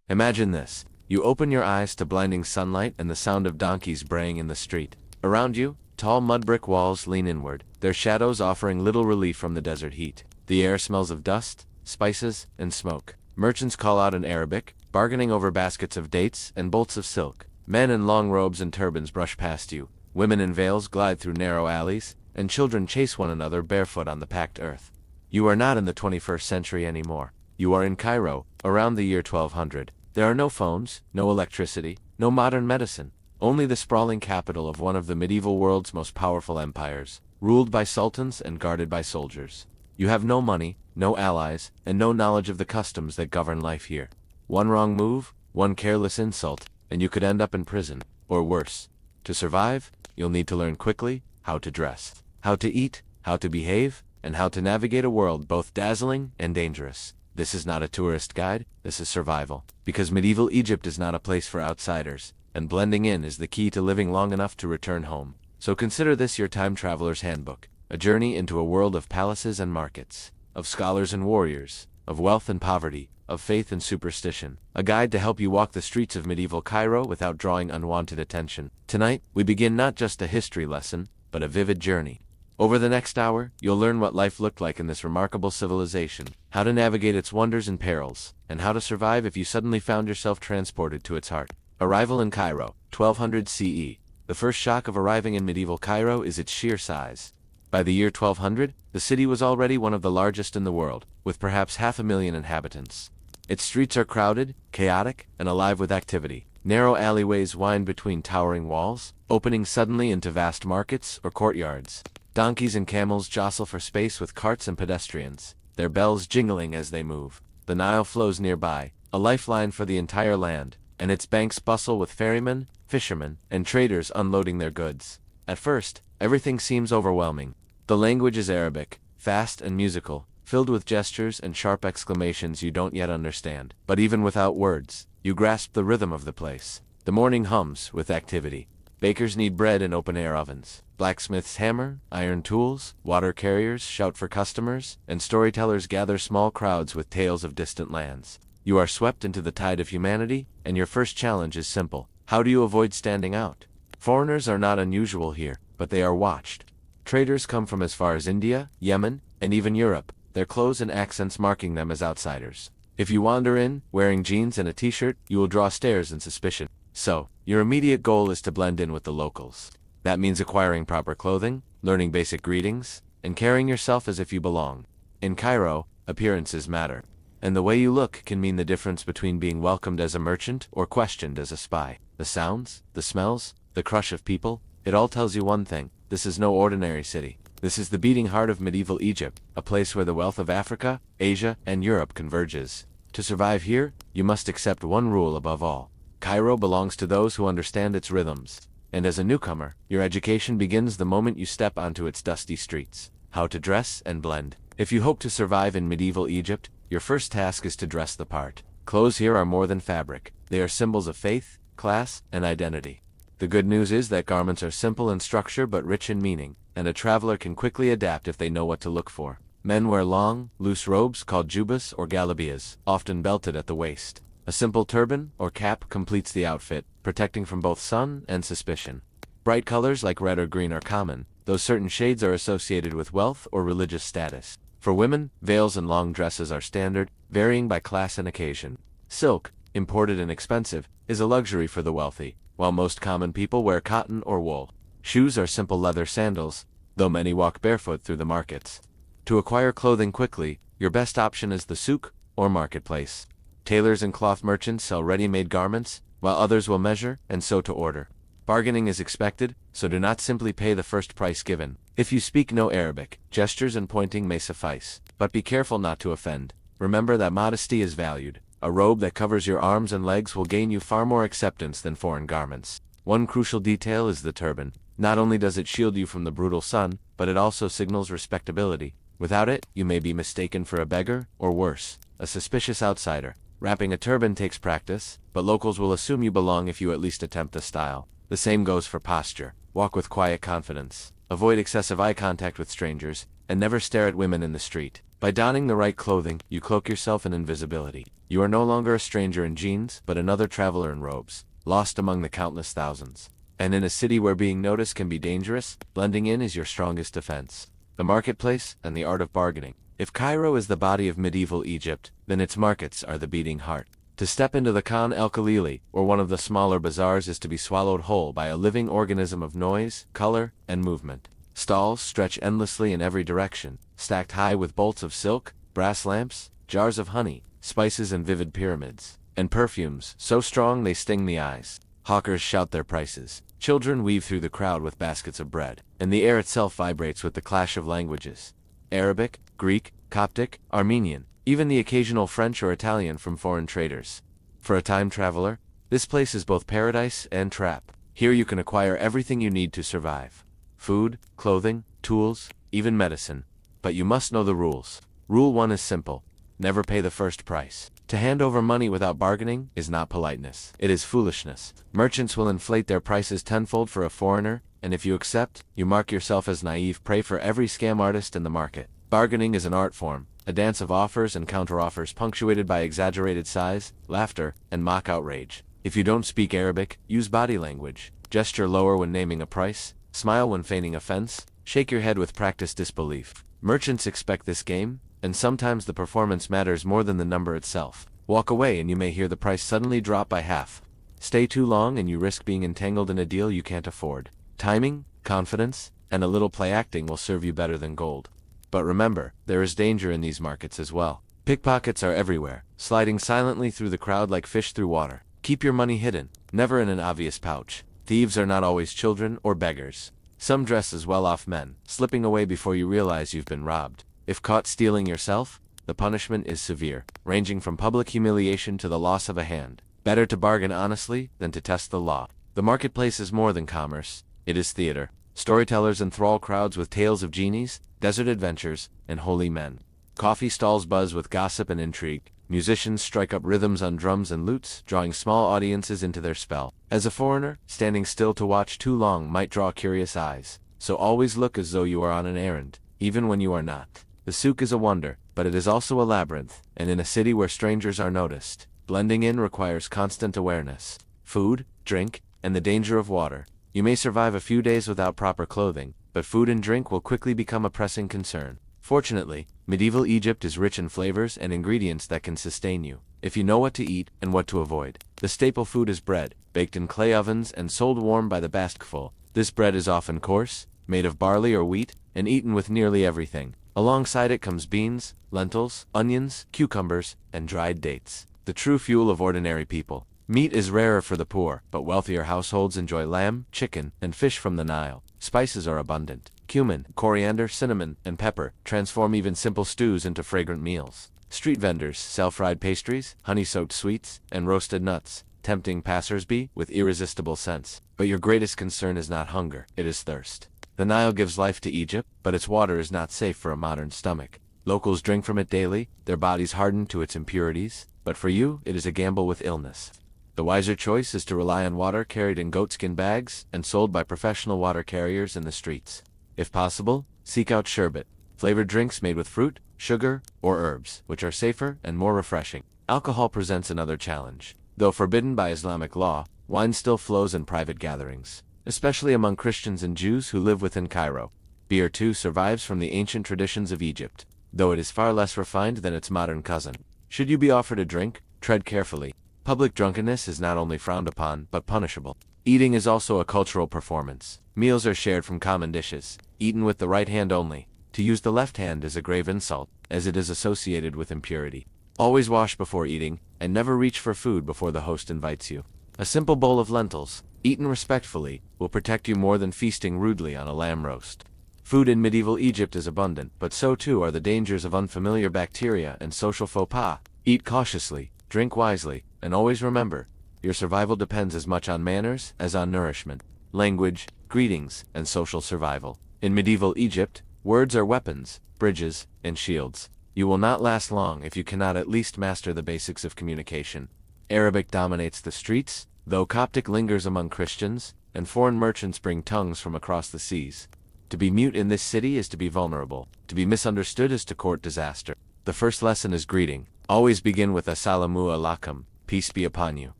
Imagine this. You open your eyes to blinding sunlight and the sound of donkeys braying in the street. Around you, tall mud brick walls lean inward, their shadows offering little relief from the desert heat. The air smells of dust, spices, and smoke. Merchants call out in Arabic, bargaining over baskets of dates and bolts of silk. Men in long robes and turbans brush past you. Women in veils glide through narrow alleys, and children chase one another barefoot on the packed earth. You are not in the 21st century anymore. You are in Cairo, around the year 1200. There are no phones, no electricity, no modern medicine. Only the sprawling capital of one of the medieval world's most powerful empires, ruled by sultans and guarded by soldiers. You have no money, no allies, and no knowledge of the customs that govern life here. One wrong move, one careless insult, and you could end up in prison, or worse. To survive, you'll need to learn quickly how to dress, how to eat, how to behave, and how to navigate a world both dazzling and dangerous. This is not a tourist guide, this is survival. Because medieval Egypt is not a place for outsiders, and blending in is the key to living long enough to return home. So consider this your time traveler's handbook, a journey into a world of palaces and markets, of scholars and warriors, of wealth and poverty, of faith and superstition, a guide to help you walk the streets of medieval Cairo without drawing unwanted attention. Tonight, we begin not just a history lesson, but a vivid journey. Over the next hour, you'll learn what life looked like in this remarkable civilization, how to navigate its wonders and perils, and how to survive if you suddenly found yourself transported to its heart. Arrival in Cairo, 1200 CE. The first shock of arriving in medieval Cairo is its sheer size. By the year 1200, the city was already one of the largest in the world, with perhaps 500,000 inhabitants. Its streets are crowded, chaotic, and alive with activity. Narrow alleyways wind between towering walls, opening suddenly into vast markets or courtyards. Donkeys and camels jostle for space with carts and pedestrians, their bells jingling as they move. The Nile flows nearby, a lifeline for the entire land, and its banks bustle with ferrymen, fishermen, and traders unloading their goods. At first, everything seems overwhelming. The language is Arabic, fast and musical, filled with gestures and sharp exclamations you don't yet understand. But even without words, you grasp the rhythm of the place. The morning hums with activity. Bakers knead bread in open-air ovens. Blacksmiths hammer, iron tools, water carriers shout for customers, and storytellers gather small crowds with tales of distant lands. You are swept into the tide of humanity, and your first challenge is simple. How do you avoid standing out? Foreigners are not unusual here, but they are watched. Traders come from as far as India, Yemen, and even Europe, their clothes and accents marking them as outsiders. If you wander in, wearing jeans and a t-shirt, you will draw stares and suspicion. So, your immediate goal is to blend in with the locals. That means acquiring proper clothing, learning basic greetings, and carrying yourself as if you belong. In Cairo, appearances matter. And the way you look can mean the difference between being welcomed as a merchant or questioned as a spy. The sounds, the smells, the crush of people, it all tells you one thing: this is no ordinary city. This is the beating heart of medieval Egypt, a place where the wealth of Africa, Asia, and Europe converges. To survive here, you must accept one rule above all. Cairo belongs to those who understand its rhythms. And as a newcomer, your education begins the moment you step onto its dusty streets. How to dress and blend. If you hope to survive in medieval Egypt, your first task is to dress the part. Clothes here are more than fabric. They are symbols of faith, class, and identity. The good news is that garments are simple in structure but rich in meaning, and a traveler can quickly adapt if they know what to look for. Men wear long, loose robes called jubas or galabias, often belted at the waist. A simple turban or cap completes the outfit, protecting from both sun and suspicion. Bright colors like red or green are common, though certain shades are associated with wealth or religious status. For women, veils and long dresses are standard, varying by class and occasion. Silk, imported and expensive, is a luxury for the wealthy, while most common people wear cotton or wool. Shoes are simple leather sandals, though many walk barefoot through the markets. To acquire clothing quickly, your best option is the souk or marketplace. Tailors and cloth merchants sell ready-made garments, while others will measure and sew to order. Bargaining is expected, so do not simply pay the first price given. If you speak no Arabic, gestures and pointing may suffice, but be careful not to offend. Remember that modesty is valued. A robe that covers your arms and legs will gain you far more acceptance than foreign garments. One crucial detail is the turban. Not only does it shield you from the brutal sun, but it also signals respectability. Without it, you may be mistaken for a beggar, or worse, a suspicious outsider. Wrapping a turban takes practice, but locals will assume you belong if you at least attempt the style. The same goes for posture. Walk with quiet confidence. Avoid excessive eye contact with strangers, and never stare at women in the street. By donning the right clothing, you cloak yourself in invisibility. You are no longer a stranger in jeans, but another traveler in robes, lost among the countless thousands. And in a city where being noticed can be dangerous, blending in is your strongest defense. The marketplace and the art of bargaining. If Cairo is the body of medieval Egypt, then its markets are the beating heart. To step into the Khan el-Khalili, or one of the smaller bazaars, is to be swallowed whole by a living organism of noise, color, and movement. Stalls stretch endlessly in every direction, stacked high with bolts of silk, brass lamps, jars of honey, spices and vivid pyramids, and perfumes so strong they sting the eyes. Hawkers shout their prices. Children weave through the crowd with baskets of bread, and the air itself vibrates with the clash of languages. Arabic, Greek, Coptic, Armenian, even the occasional French or Italian from foreign traders. For a time traveler, this place is both paradise and trap. Here you can acquire everything you need to survive. Food, clothing, tools, even medicine. But you must know the rules. Rule 1 is simple. Never pay the first price. To hand over money without bargaining is not politeness. It is foolishness. Merchants will inflate their prices tenfold for a foreigner, and if you accept, you mark yourself as naive prey for every scam artist in the market. Bargaining is an art form, a dance of offers and counteroffers punctuated by exaggerated sighs, laughter, and mock outrage. If you don't speak Arabic, use body language. Gesture lower when naming a price, smile when feigning offense, shake your head with practiced disbelief. Merchants expect this game, and sometimes the performance matters more than the number itself. Walk away and you may hear the price suddenly drop by half. Stay too long and you risk being entangled in a deal you can't afford. Timing, confidence, and a little play acting will serve you better than gold. But remember, there is danger in these markets as well. Pickpockets are everywhere, sliding silently through the crowd like fish through water. Keep your money hidden, never in an obvious pouch. Thieves are not always children or beggars. Some dress as well-off men, slipping away before you realize you've been robbed. If caught stealing yourself, the punishment is severe, ranging from public humiliation to the loss of a hand. Better to bargain honestly than to test the law. The marketplace is more than commerce, it is theater. Storytellers enthrall crowds with tales of genies, desert adventures, and holy men. Coffee stalls buzz with gossip and intrigue. Musicians strike up rhythms on drums and lutes, drawing small audiences into their spell. As a foreigner, standing still to watch too long might draw curious eyes, so always look as though you are on an errand, even when you are not. The souk is a wonder, but it is also a labyrinth, and in a city where strangers are noticed, blending in requires constant awareness. Food, drink, and the danger of water. You may survive a few days without proper clothing, but food and drink will quickly become a pressing concern. Fortunately, medieval Egypt is rich in flavors and ingredients that can sustain you, if you know what to eat and what to avoid. The staple food is bread, baked in clay ovens and sold warm by the basketful. This bread is often coarse, made of barley or wheat, and eaten with nearly everything. Alongside it comes beans, lentils, onions, cucumbers, and dried dates, the true fuel of ordinary people. Meat is rarer for the poor, but wealthier households enjoy lamb, chicken, and fish from the Nile. Spices are abundant. Cumin, coriander, cinnamon, and pepper transform even simple stews into fragrant meals. Street vendors sell fried pastries, honey-soaked sweets, and roasted nuts, tempting passers-by with irresistible scents. But your greatest concern is not hunger, it is thirst. The Nile gives life to Egypt, but its water is not safe for a modern stomach. Locals drink from it daily, their bodies harden to its impurities, but for you, it is a gamble with illness. The wiser choice is to rely on water carried in goatskin bags and sold by professional water carriers in the streets. If possible, seek out sherbet, flavored drinks made with fruit, sugar, or herbs, which are safer and more refreshing. Alcohol presents another challenge. Though forbidden by Islamic law, wine still flows in private gatherings, especially among Christians and Jews who live within Cairo. Beer too survives from the ancient traditions of Egypt, though it is far less refined than its modern cousin. Should you be offered a drink, tread carefully. Public drunkenness is not only frowned upon, but punishable. Eating is also a cultural performance. Meals are shared from common dishes, eaten with the right hand only. To use the left hand is a grave insult, as it is associated with impurity. Always wash before eating, and never reach for food before the host invites you. A simple bowl of lentils, eaten respectfully, will protect you more than feasting rudely on a lamb roast. Food in medieval Egypt is abundant, but so too are the dangers of unfamiliar bacteria and social faux pas. Eat cautiously, drink wisely, and always remember, your survival depends as much on manners as on nourishment, language, greetings, and social survival. In medieval Egypt, words are weapons, bridges, and shields. You will not last long if you cannot at least master the basics of communication. Arabic dominates the streets, though Coptic lingers among Christians, and foreign merchants bring tongues from across the seas. To be mute in this city is to be vulnerable. To be misunderstood is to court disaster. The first lesson is greeting. Always begin with Assalamu alaikum, peace be upon you.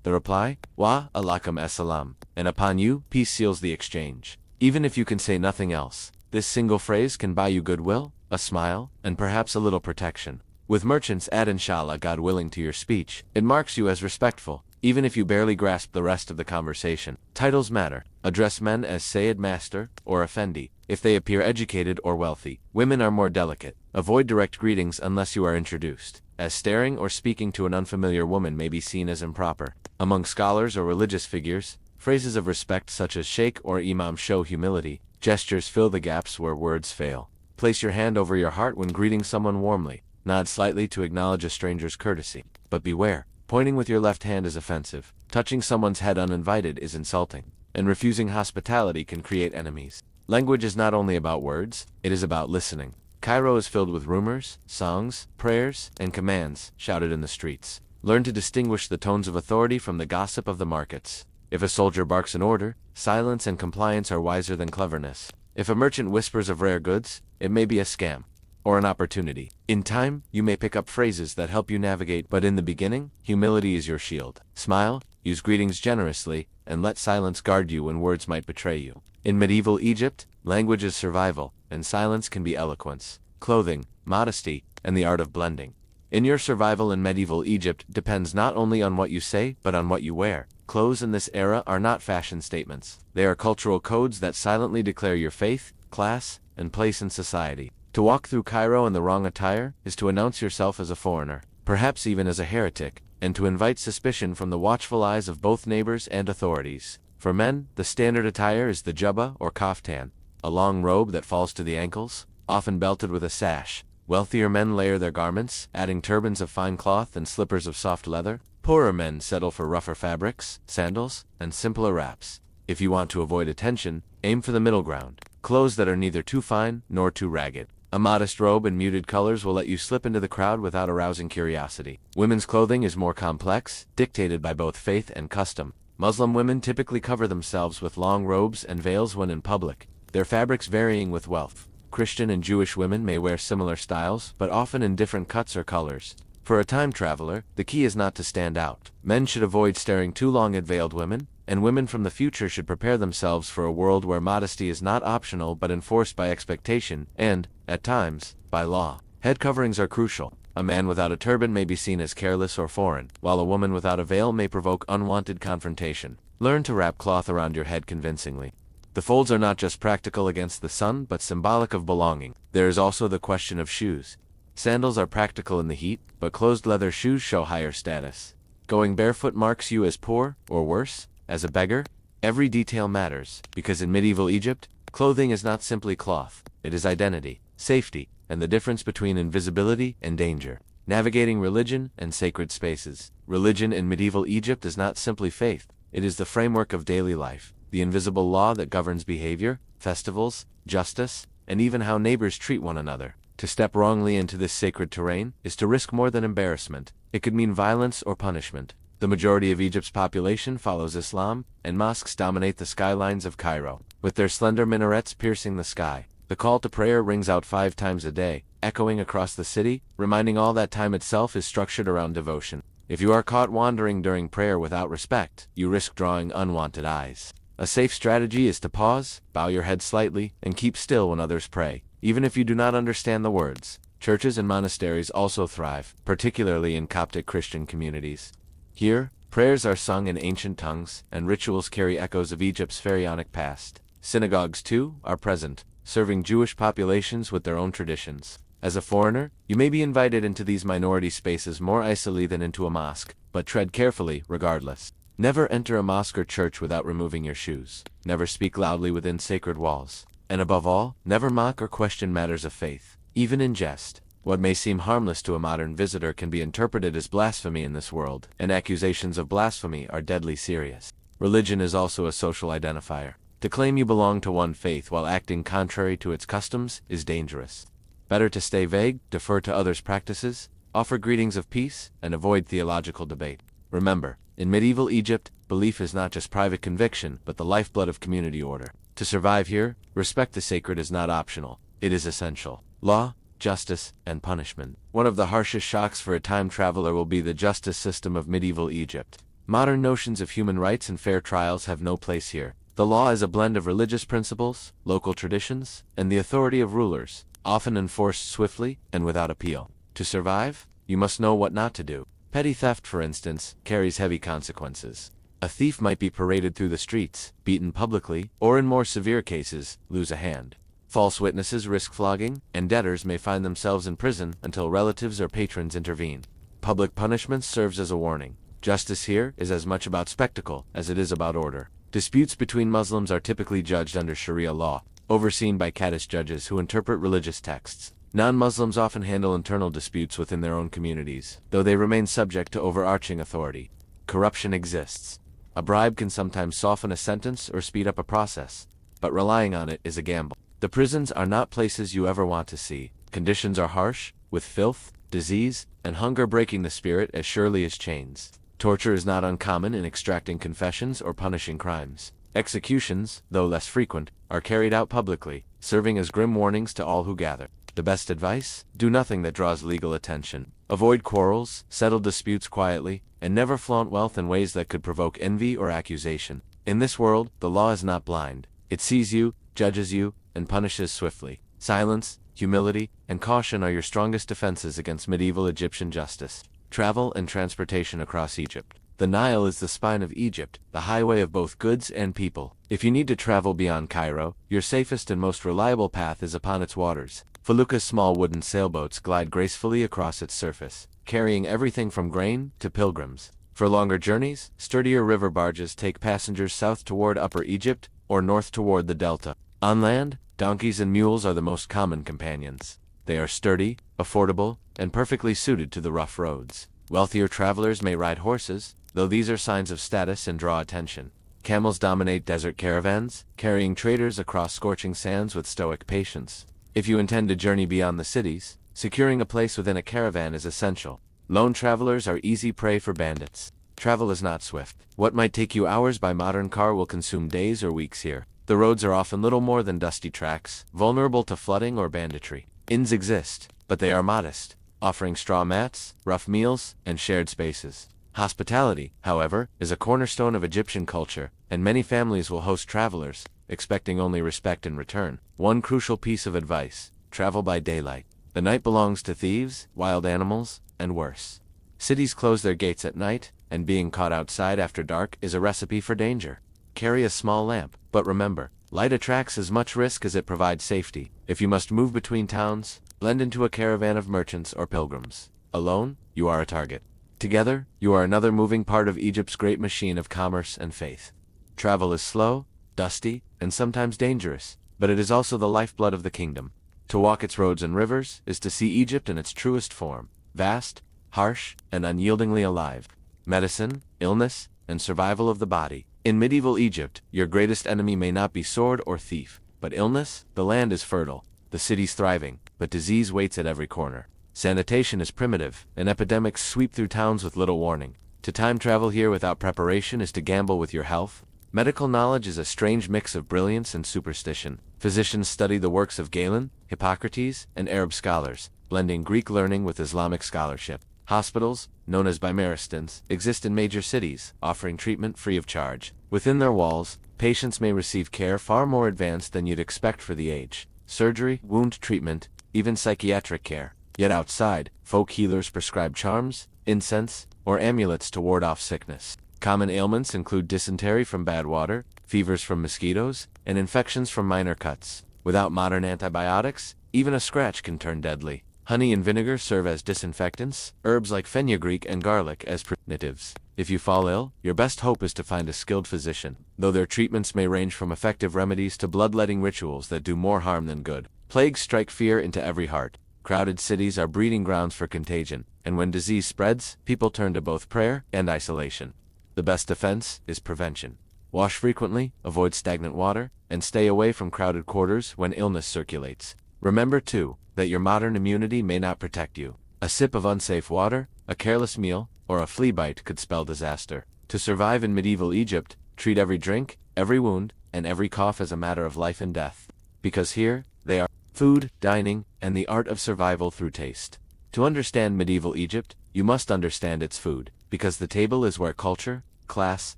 The reply, Wa alaikum assalam, and upon you, peace seals the exchange. Even if you can say nothing else, this single phrase can buy you goodwill, a smile, and perhaps a little protection. With merchants, add inshallah God willing to your speech. It marks you as respectful, even if you barely grasp the rest of the conversation. Titles matter. Address men as Sayyid Master or Effendi, if they appear educated or wealthy. Women are more delicate. Avoid direct greetings unless you are introduced, as staring or speaking to an unfamiliar woman may be seen as improper. Among scholars or religious figures, phrases of respect such as sheikh or imam show humility. Gestures fill the gaps where words fail. Place your hand over your heart when greeting someone warmly. Nod slightly to acknowledge a stranger's courtesy. But beware, pointing with your left hand is offensive, touching someone's head uninvited is insulting, and refusing hospitality can create enemies. Language is not only about words, it is about listening. Cairo is filled with rumors, songs, prayers, and commands shouted in the streets. Learn to distinguish the tones of authority from the gossip of the markets. If a soldier barks an order, silence and compliance are wiser than cleverness. If a merchant whispers of rare goods, it may be a scam or an opportunity. In time, you may pick up phrases that help you navigate, but in the beginning, humility is your shield. Smile, use greetings generously, and let silence guard you when words might betray you. In medieval Egypt, language is survival, and silence can be eloquence. Clothing, modesty, and the art of blending. In your survival in medieval Egypt depends not only on what you say, but on what you wear. Clothes in this era are not fashion statements. They are cultural codes that silently declare your faith, class, and place in society. To walk through Cairo in the wrong attire is to announce yourself as a foreigner, perhaps even as a heretic, and to invite suspicion from the watchful eyes of both neighbors and authorities. For men, the standard attire is the jubba or kaftan, a long robe that falls to the ankles, often belted with a sash. Wealthier men layer their garments, adding turbans of fine cloth and slippers of soft leather. Poorer men settle for rougher fabrics, sandals, and simpler wraps. If you want to avoid attention, aim for the middle ground. Clothes that are neither too fine nor too ragged. A modest robe in muted colors will let you slip into the crowd without arousing curiosity. Women's clothing is more complex, dictated by both faith and custom. Muslim women typically cover themselves with long robes and veils when in public, their fabrics varying with wealth. Christian and Jewish women may wear similar styles, but often in different cuts or colors. For a time traveler, the key is not to stand out. Men should avoid staring too long at veiled women, and women from the future should prepare themselves for a world where modesty is not optional but enforced by expectation and, at times, by law. Head coverings are crucial. A man without a turban may be seen as careless or foreign, while a woman without a veil may provoke unwanted confrontation. Learn to wrap cloth around your head convincingly. The folds are not just practical against the sun but symbolic of belonging. There is also the question of shoes. Sandals are practical in the heat, but closed leather shoes show higher status. Going barefoot marks you as poor, or worse, as a beggar. Every detail matters, because in medieval Egypt, clothing is not simply cloth. It is identity, safety, and the difference between invisibility and danger. Navigating religion and sacred spaces. Religion in medieval Egypt is not simply faith. It is the framework of daily life, the invisible law that governs behavior, festivals, justice, and even how neighbors treat one another. To step wrongly into this sacred terrain is to risk more than embarrassment. It could mean violence or punishment. The majority of Egypt's population follows Islam, and mosques dominate the skylines of Cairo, with their slender minarets piercing the sky. The call to prayer rings out 5 times a day, echoing across the city, reminding all that time itself is structured around devotion. If you are caught wandering during prayer without respect, you risk drawing unwanted eyes. A safe strategy is to pause, bow your head slightly, and keep still when others pray, even if you do not understand the words. Churches and monasteries also thrive, particularly in Coptic Christian communities. Here, prayers are sung in ancient tongues, and rituals carry echoes of Egypt's pharaonic past. Synagogues, too, are present, serving Jewish populations with their own traditions. As a foreigner, you may be invited into these minority spaces more easily than into a mosque, but tread carefully regardless. Never enter a mosque or church without removing your shoes. Never speak loudly within sacred walls. And above all, never mock or question matters of faith, even in jest. What may seem harmless to a modern visitor can be interpreted as blasphemy in this world, and accusations of blasphemy are deadly serious. Religion is also a social identifier. To claim you belong to one faith while acting contrary to its customs is dangerous. Better to stay vague, defer to others' practices, offer greetings of peace, and avoid theological debate. Remember, in medieval Egypt, belief is not just private conviction, but the lifeblood of community order. To survive here, respect the sacred is not optional, it is essential. Law, justice, and punishment. One of the harshest shocks for a time traveler will be the justice system of medieval Egypt. Modern notions of human rights and fair trials have no place here. The law is a blend of religious principles, local traditions, and the authority of rulers, often enforced swiftly and without appeal. To survive, you must know what not to do. Petty theft, for instance, carries heavy consequences. A thief might be paraded through the streets, beaten publicly, or in more severe cases, lose a hand. False witnesses risk flogging, and debtors may find themselves in prison until relatives or patrons intervene. Public punishment serves as a warning. Justice here is as much about spectacle as it is about order. Disputes between Muslims are typically judged under Sharia law, overseen by Kaddish judges who interpret religious texts. Non-Muslims often handle internal disputes within their own communities, though they remain subject to overarching authority. Corruption exists. A bribe can sometimes soften a sentence or speed up a process, but relying on it is a gamble. The prisons are not places you ever want to see. Conditions are harsh, with filth, disease, and hunger breaking the spirit as surely as chains. Torture is not uncommon in extracting confessions or punishing crimes. Executions, though less frequent, are carried out publicly, serving as grim warnings to all who gather. The best advice? Do nothing that draws legal attention. Avoid quarrels, settle disputes quietly, and never flaunt wealth in ways that could provoke envy or accusation. In this world, the law is not blind. It sees you, judges you, and punishes swiftly. Silence, humility, and caution are your strongest defenses against medieval Egyptian justice. Travel and transportation across Egypt. The Nile is the spine of Egypt, the highway of both goods and people. If you need to travel beyond Cairo, your safest and most reliable path is upon its waters. Felucca's small wooden sailboats glide gracefully across its surface, carrying everything from grain to pilgrims. For longer journeys, sturdier river barges take passengers south toward Upper Egypt or north toward the Delta. On land, donkeys and mules are the most common companions. They are sturdy, affordable, and perfectly suited to the rough roads. Wealthier travelers may ride horses, though these are signs of status and draw attention. Camels dominate desert caravans, carrying traders across scorching sands with stoic patience. If you intend to journey beyond the cities, securing a place within a caravan is essential. Lone travelers are easy prey for bandits. Travel is not swift. What might take you hours by modern car will consume days or weeks here. The roads are often little more than dusty tracks, vulnerable to flooding or banditry. Inns exist, but they are modest, offering straw mats, rough meals, and shared spaces. Hospitality, however, is a cornerstone of Egyptian culture, and many families will host travelers, expecting only respect in return. One crucial piece of advice: travel by daylight. The night belongs to thieves, wild animals, and worse. Cities close their gates at night, and being caught outside after dark is a recipe for danger. Carry a small lamp, but remember, light attracts as much risk as it provides safety. If you must move between towns, blend into a caravan of merchants or pilgrims. Alone, you are a target. Together, you are another moving part of Egypt's great machine of commerce and faith. Travel is slow, dusty, and sometimes dangerous, but it is also the lifeblood of the kingdom. To walk its roads and rivers is to see Egypt in its truest form, vast, harsh, and unyieldingly alive. Medicine, illness, and survival of the body. In medieval Egypt, your greatest enemy may not be sword or thief, but illness. The land is fertile, the cities thriving, but disease waits at every corner. Sanitation is primitive, and epidemics sweep through towns with little warning. To time travel here without preparation is to gamble with your health. Medical knowledge is a strange mix of brilliance and superstition. Physicians study the works of Galen, Hippocrates, and Arab scholars, blending Greek learning with Islamic scholarship. Hospitals, known as bimaristans, exist in major cities, offering treatment free of charge. Within their walls, patients may receive care far more advanced than you'd expect for the age. Surgery, wound treatment, even psychiatric care. Yet outside, folk healers prescribe charms, incense, or amulets to ward off sickness. Common ailments include dysentery from bad water, fevers from mosquitoes, and infections from minor cuts. Without modern antibiotics, even a scratch can turn deadly. Honey and vinegar serve as disinfectants, herbs like fenugreek and garlic as preventives. If you fall ill, your best hope is to find a skilled physician, though their treatments may range from effective remedies to bloodletting rituals that do more harm than good. Plagues strike fear into every heart. Crowded cities are breeding grounds for contagion, and when disease spreads, people turn to both prayer and isolation. The best defense is prevention. Wash frequently, avoid stagnant water, and stay away from crowded quarters when illness circulates. Remember, too, that your modern immunity may not protect you. A sip of unsafe water, a careless meal, or a flea bite could spell disaster. To survive in medieval Egypt, treat every drink, every wound, and every cough is a matter of life and death. Because here, they are food, dining, and the art of survival through taste. To understand medieval Egypt, you must understand its food, because the table is where culture, class,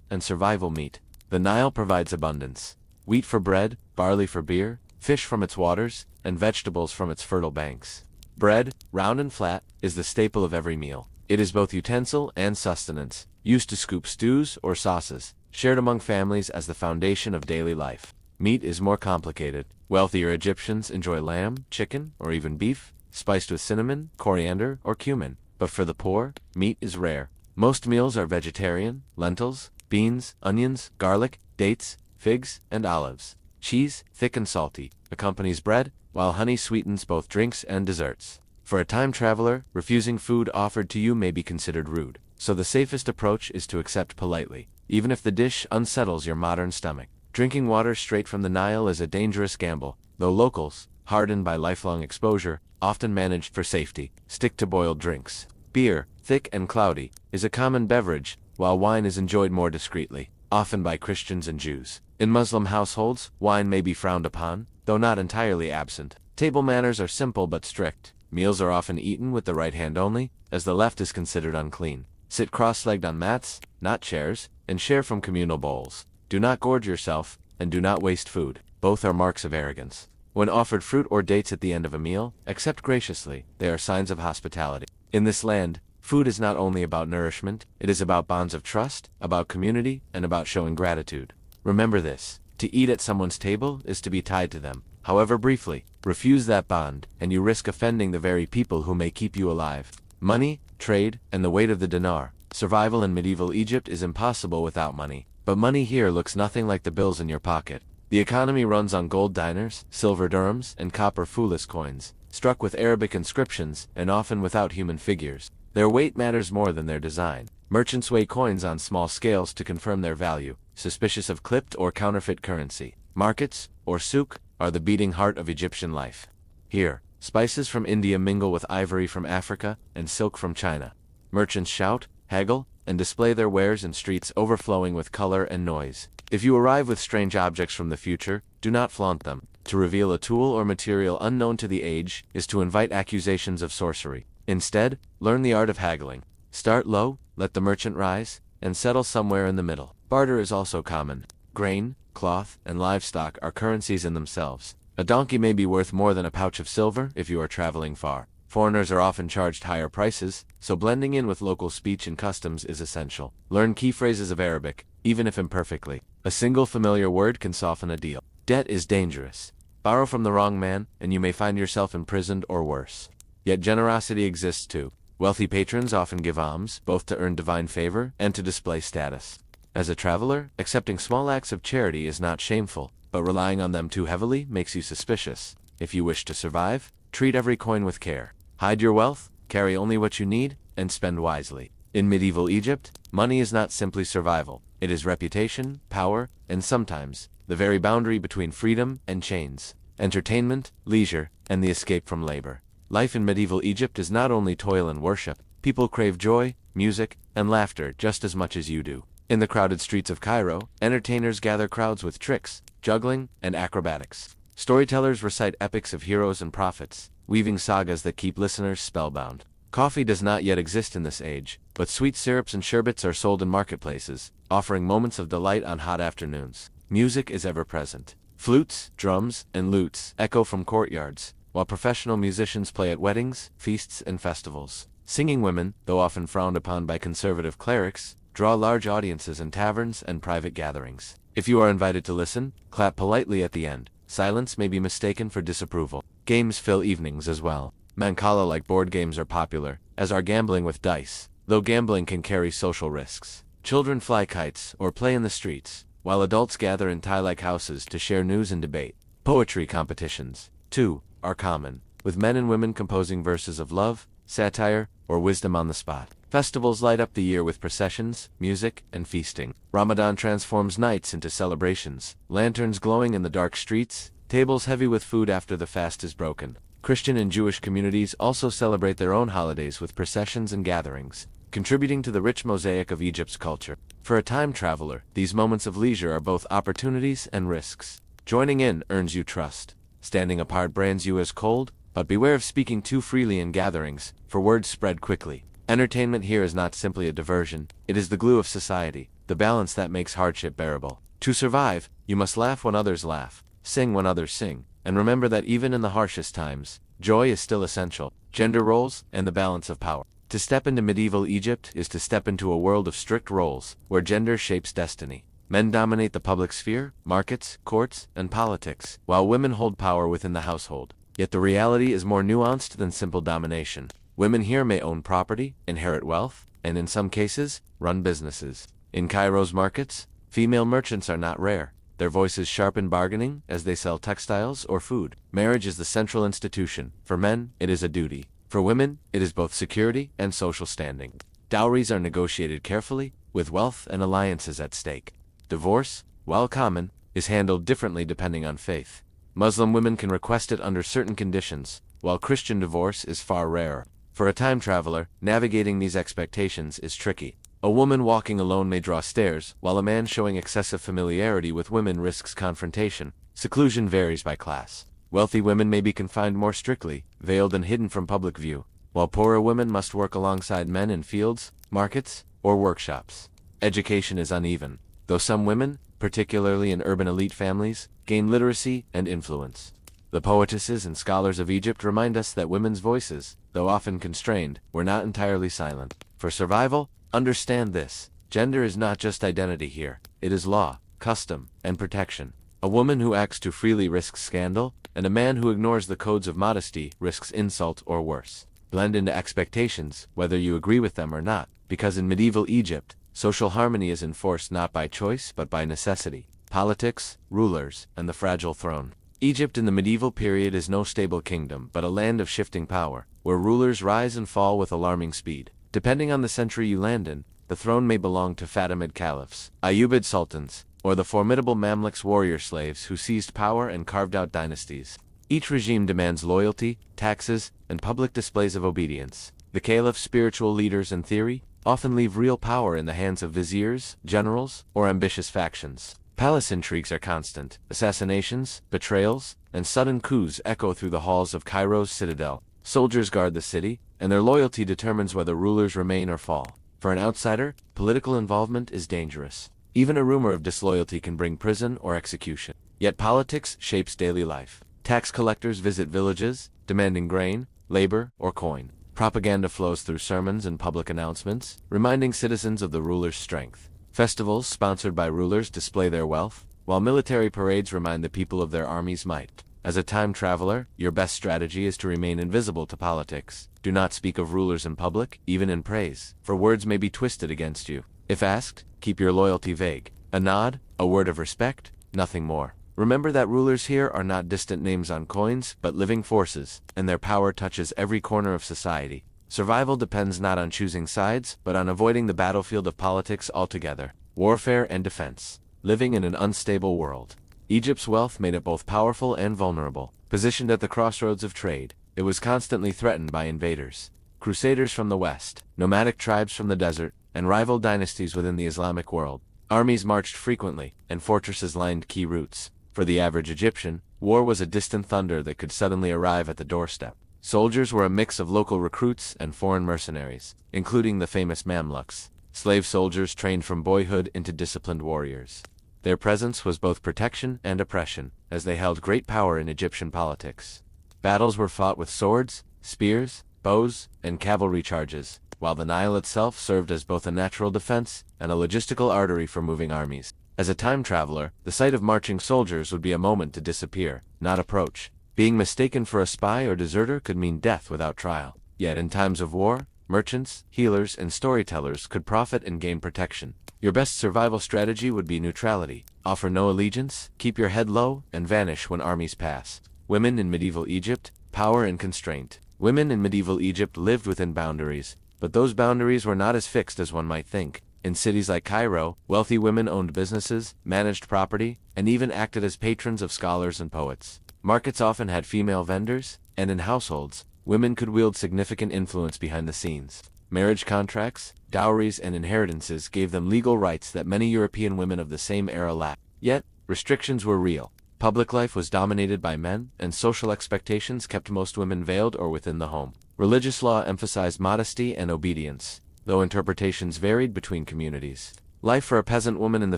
and survival meet. The Nile provides abundance. Wheat for bread, barley for beer, fish from its waters, and vegetables from its fertile banks. Bread, round and flat, is the staple of every meal. It is both utensil and sustenance, used to scoop stews or sauces, shared among families as the foundation of daily life. Meat is more complicated. Wealthier Egyptians enjoy lamb, chicken, or even beef, spiced with cinnamon, coriander, or cumin. But for the poor, meat is rare. Most meals are vegetarian: lentils, beans, onions, garlic, dates, figs, and olives. Cheese, thick and salty, accompanies bread, while honey sweetens both drinks and desserts. For a time traveler, refusing food offered to you may be considered rude, so the safest approach is to accept politely, even if the dish unsettles your modern stomach. Drinking water straight from the Nile is a dangerous gamble, though locals, hardened by lifelong exposure, often manage for safety, stick to boiled drinks. Beer, thick and cloudy, is a common beverage, while wine is enjoyed more discreetly, often by Christians and Jews. In Muslim households, wine may be frowned upon, though not entirely absent. Table manners are simple but strict. Meals are often eaten with the right hand only, as the left is considered unclean. Sit cross-legged on mats, not chairs, and share from communal bowls. Do not gorge yourself, and do not waste food. Both are marks of arrogance. When offered fruit or dates at the end of a meal, accept graciously. They are signs of hospitality. In this land, food is not only about nourishment, it is about bonds of trust, about community, and about showing gratitude. Remember this: to eat at someone's table is to be tied to them, however briefly. Refuse that bond, and you risk offending the very people who may keep you alive. Money, trade, and the weight of the dinar. Survival in medieval Egypt is impossible without money, but money here looks nothing like the bills in your pocket. The economy runs on gold dinars, silver dirhams, and copper fulus coins, struck with Arabic inscriptions and often without human figures. Their weight matters more than their design. Merchants weigh coins on small scales to confirm their value, suspicious of clipped or counterfeit currency. Markets, or souk, are the beating heart of Egyptian life. Here, spices from India mingle with ivory from Africa and silk from China. Merchants shout, haggle, and display their wares in streets overflowing with color and noise. If you arrive with strange objects from the future, do not flaunt them. To reveal a tool or material unknown to the age is to invite accusations of sorcery. Instead, learn the art of haggling. Start low, let the merchant rise, and settle somewhere in the middle. Barter is also common. Grain, cloth, and livestock are currencies in themselves. A donkey may be worth more than a pouch of silver if you are traveling far. Foreigners are often charged higher prices, so blending in with local speech and customs is essential. Learn key phrases of Arabic, even if imperfectly. A single familiar word can soften a deal. Debt is dangerous. Borrow from the wrong man, and you may find yourself imprisoned or worse. Yet generosity exists too. Wealthy patrons often give alms, both to earn divine favor and to display status. As a traveler, accepting small acts of charity is not shameful, but relying on them too heavily makes you suspicious. If you wish to survive, treat every coin with care. Hide your wealth, carry only what you need, and spend wisely. In medieval Egypt, money is not simply survival. It is reputation, power, and sometimes, the very boundary between freedom and chains. Entertainment, leisure, and the escape from labor. Life in medieval Egypt is not only toil and worship. People crave joy, music, and laughter just as much as you do. In the crowded streets of Cairo, entertainers gather crowds with tricks, juggling, and acrobatics. Storytellers recite epics of heroes and prophets, weaving sagas that keep listeners spellbound. Coffee does not yet exist in this age, but sweet syrups and sherbets are sold in marketplaces, offering moments of delight on hot afternoons. Music is ever present. Flutes, drums, and lutes echo from courtyards, while professional musicians play at weddings, feasts, and festivals. Singing women, though often frowned upon by conservative clerics, draw large audiences in taverns and private gatherings. If you are invited to listen, clap politely at the end. Silence may be mistaken for disapproval. Games fill evenings as well. Mancala-like board games are popular, as are gambling with dice, though gambling can carry social risks. Children fly kites or play in the streets, while adults gather in tie-like houses to share news and debate. Poetry competitions, too, are common, with men and women composing verses of love, satire, or wisdom on the spot. Festivals light up the year with processions, music, and feasting. Ramadan transforms nights into celebrations, lanterns glowing in the dark streets, tables heavy with food after the fast is broken. Christian and Jewish communities also celebrate their own holidays with processions and gatherings. contributing to the rich mosaic of Egypt's culture. For a time traveler, these moments of leisure are both opportunities and risks. Joining in earns you trust. Standing apart brands you as cold, but beware of speaking too freely in gatherings, for words spread quickly. Entertainment here is not simply a diversion, it is the glue of society, the balance that makes hardship bearable. To survive, you must laugh when others laugh, sing when others sing, and remember that even in the harshest times, joy is still essential. Gender roles and the balance of power. To step into medieval Egypt is to step into a world of strict roles, where gender shapes destiny. Men dominate the public sphere, markets, courts, and politics, while women hold power within the household. Yet the reality is more nuanced than simple domination. Women here may own property, inherit wealth, and in some cases, run businesses. In Cairo's markets, female merchants are not rare. Their voices sharp in bargaining as they sell textiles or food. Marriage is the central institution. For men, it is a duty. For women, it is both security and social standing. Dowries are negotiated carefully, with wealth and alliances at stake. Divorce, while common, is handled differently depending on faith. Muslim women can request it under certain conditions, while Christian divorce is far rarer. For a time traveler, navigating these expectations is tricky. A woman walking alone may draw stares, while a man showing excessive familiarity with women risks confrontation. Seclusion varies by class. Wealthy women may be confined more strictly, veiled and hidden from public view, while poorer women must work alongside men in fields, markets, or workshops. Education is uneven, though some women, particularly in urban elite families, gain literacy and influence. The poetesses and scholars of Egypt remind us that women's voices, though often constrained, were not entirely silent. For survival, understand this: gender is not just identity here, it is law, custom, and protection. A woman who acts too freely risks scandal, and a man who ignores the codes of modesty risks insult or worse. Blend into expectations, whether you agree with them or not, because in medieval Egypt, social harmony is enforced not by choice but by necessity. Politics, rulers, and the fragile throne. Egypt in the medieval period is no stable kingdom, but a land of shifting power, where rulers rise and fall with alarming speed. Depending on the century you land in, the throne may belong to Fatimid caliphs, Ayyubid sultans, or the formidable Mamluks warrior slaves who seized power and carved out dynasties. Each regime demands loyalty, taxes, and public displays of obedience. The caliph's spiritual leaders in theory often leave real power in the hands of viziers, generals, or ambitious factions. Palace intrigues are constant. Assassinations, betrayals, and sudden coups echo through the halls of Cairo's citadel. Soldiers guard the city, and their loyalty determines whether rulers remain or fall. For an outsider, political involvement is dangerous. Even a rumor of disloyalty can bring prison or execution. Yet politics shapes daily life. Tax collectors visit villages, demanding grain, labor, or coin. Propaganda flows through sermons and public announcements, reminding citizens of the ruler's strength. Festivals sponsored by rulers display their wealth, while military parades remind the people of their army's might. As a time traveler, your best strategy is to remain invisible to politics. Do not speak of rulers in public, even in praise, for words may be twisted against you. If asked, keep your loyalty vague. A nod, a word of respect, nothing more. Remember that rulers here are not distant names on coins, but living forces, and their power touches every corner of society. Survival depends not on choosing sides, but on avoiding the battlefield of politics altogether. Warfare and defense. Living in an unstable world. Egypt's wealth made it both powerful and vulnerable. Positioned at the crossroads of trade, it was constantly threatened by invaders. Crusaders from the west, nomadic tribes from the desert, and rival dynasties within the Islamic world. Armies marched frequently, and fortresses lined key routes. For the average Egyptian, war was a distant thunder that could suddenly arrive at the doorstep. Soldiers were a mix of local recruits and foreign mercenaries, including the famous Mamluks, slave soldiers trained from boyhood into disciplined warriors. Their presence was both protection and oppression, as they held great power in Egyptian politics. Battles were fought with swords, spears, bows, and cavalry charges, while the Nile itself served as both a natural defense and a logistical artery for moving armies. As a time traveler, the sight of marching soldiers would be a moment to disappear, not approach. Being mistaken for a spy or deserter could mean death without trial. Yet in times of war, merchants, healers, and storytellers could profit and gain protection. Your best survival strategy would be neutrality. Offer no allegiance, keep your head low, and vanish when armies pass. Women in medieval Egypt, power and constraint. Women in medieval Egypt lived within boundaries, but those boundaries were not as fixed as one might think. In cities like Cairo, wealthy women owned businesses, managed property, and even acted as patrons of scholars and poets. Markets often had female vendors, and in households, women could wield significant influence behind the scenes. Marriage contracts, dowries, and inheritances gave them legal rights that many European women of the same era lacked. Yet, restrictions were real. Public life was dominated by men, and social expectations kept most women veiled or within the home. Religious law emphasized modesty and obedience, though interpretations varied between communities. Life for a peasant woman in the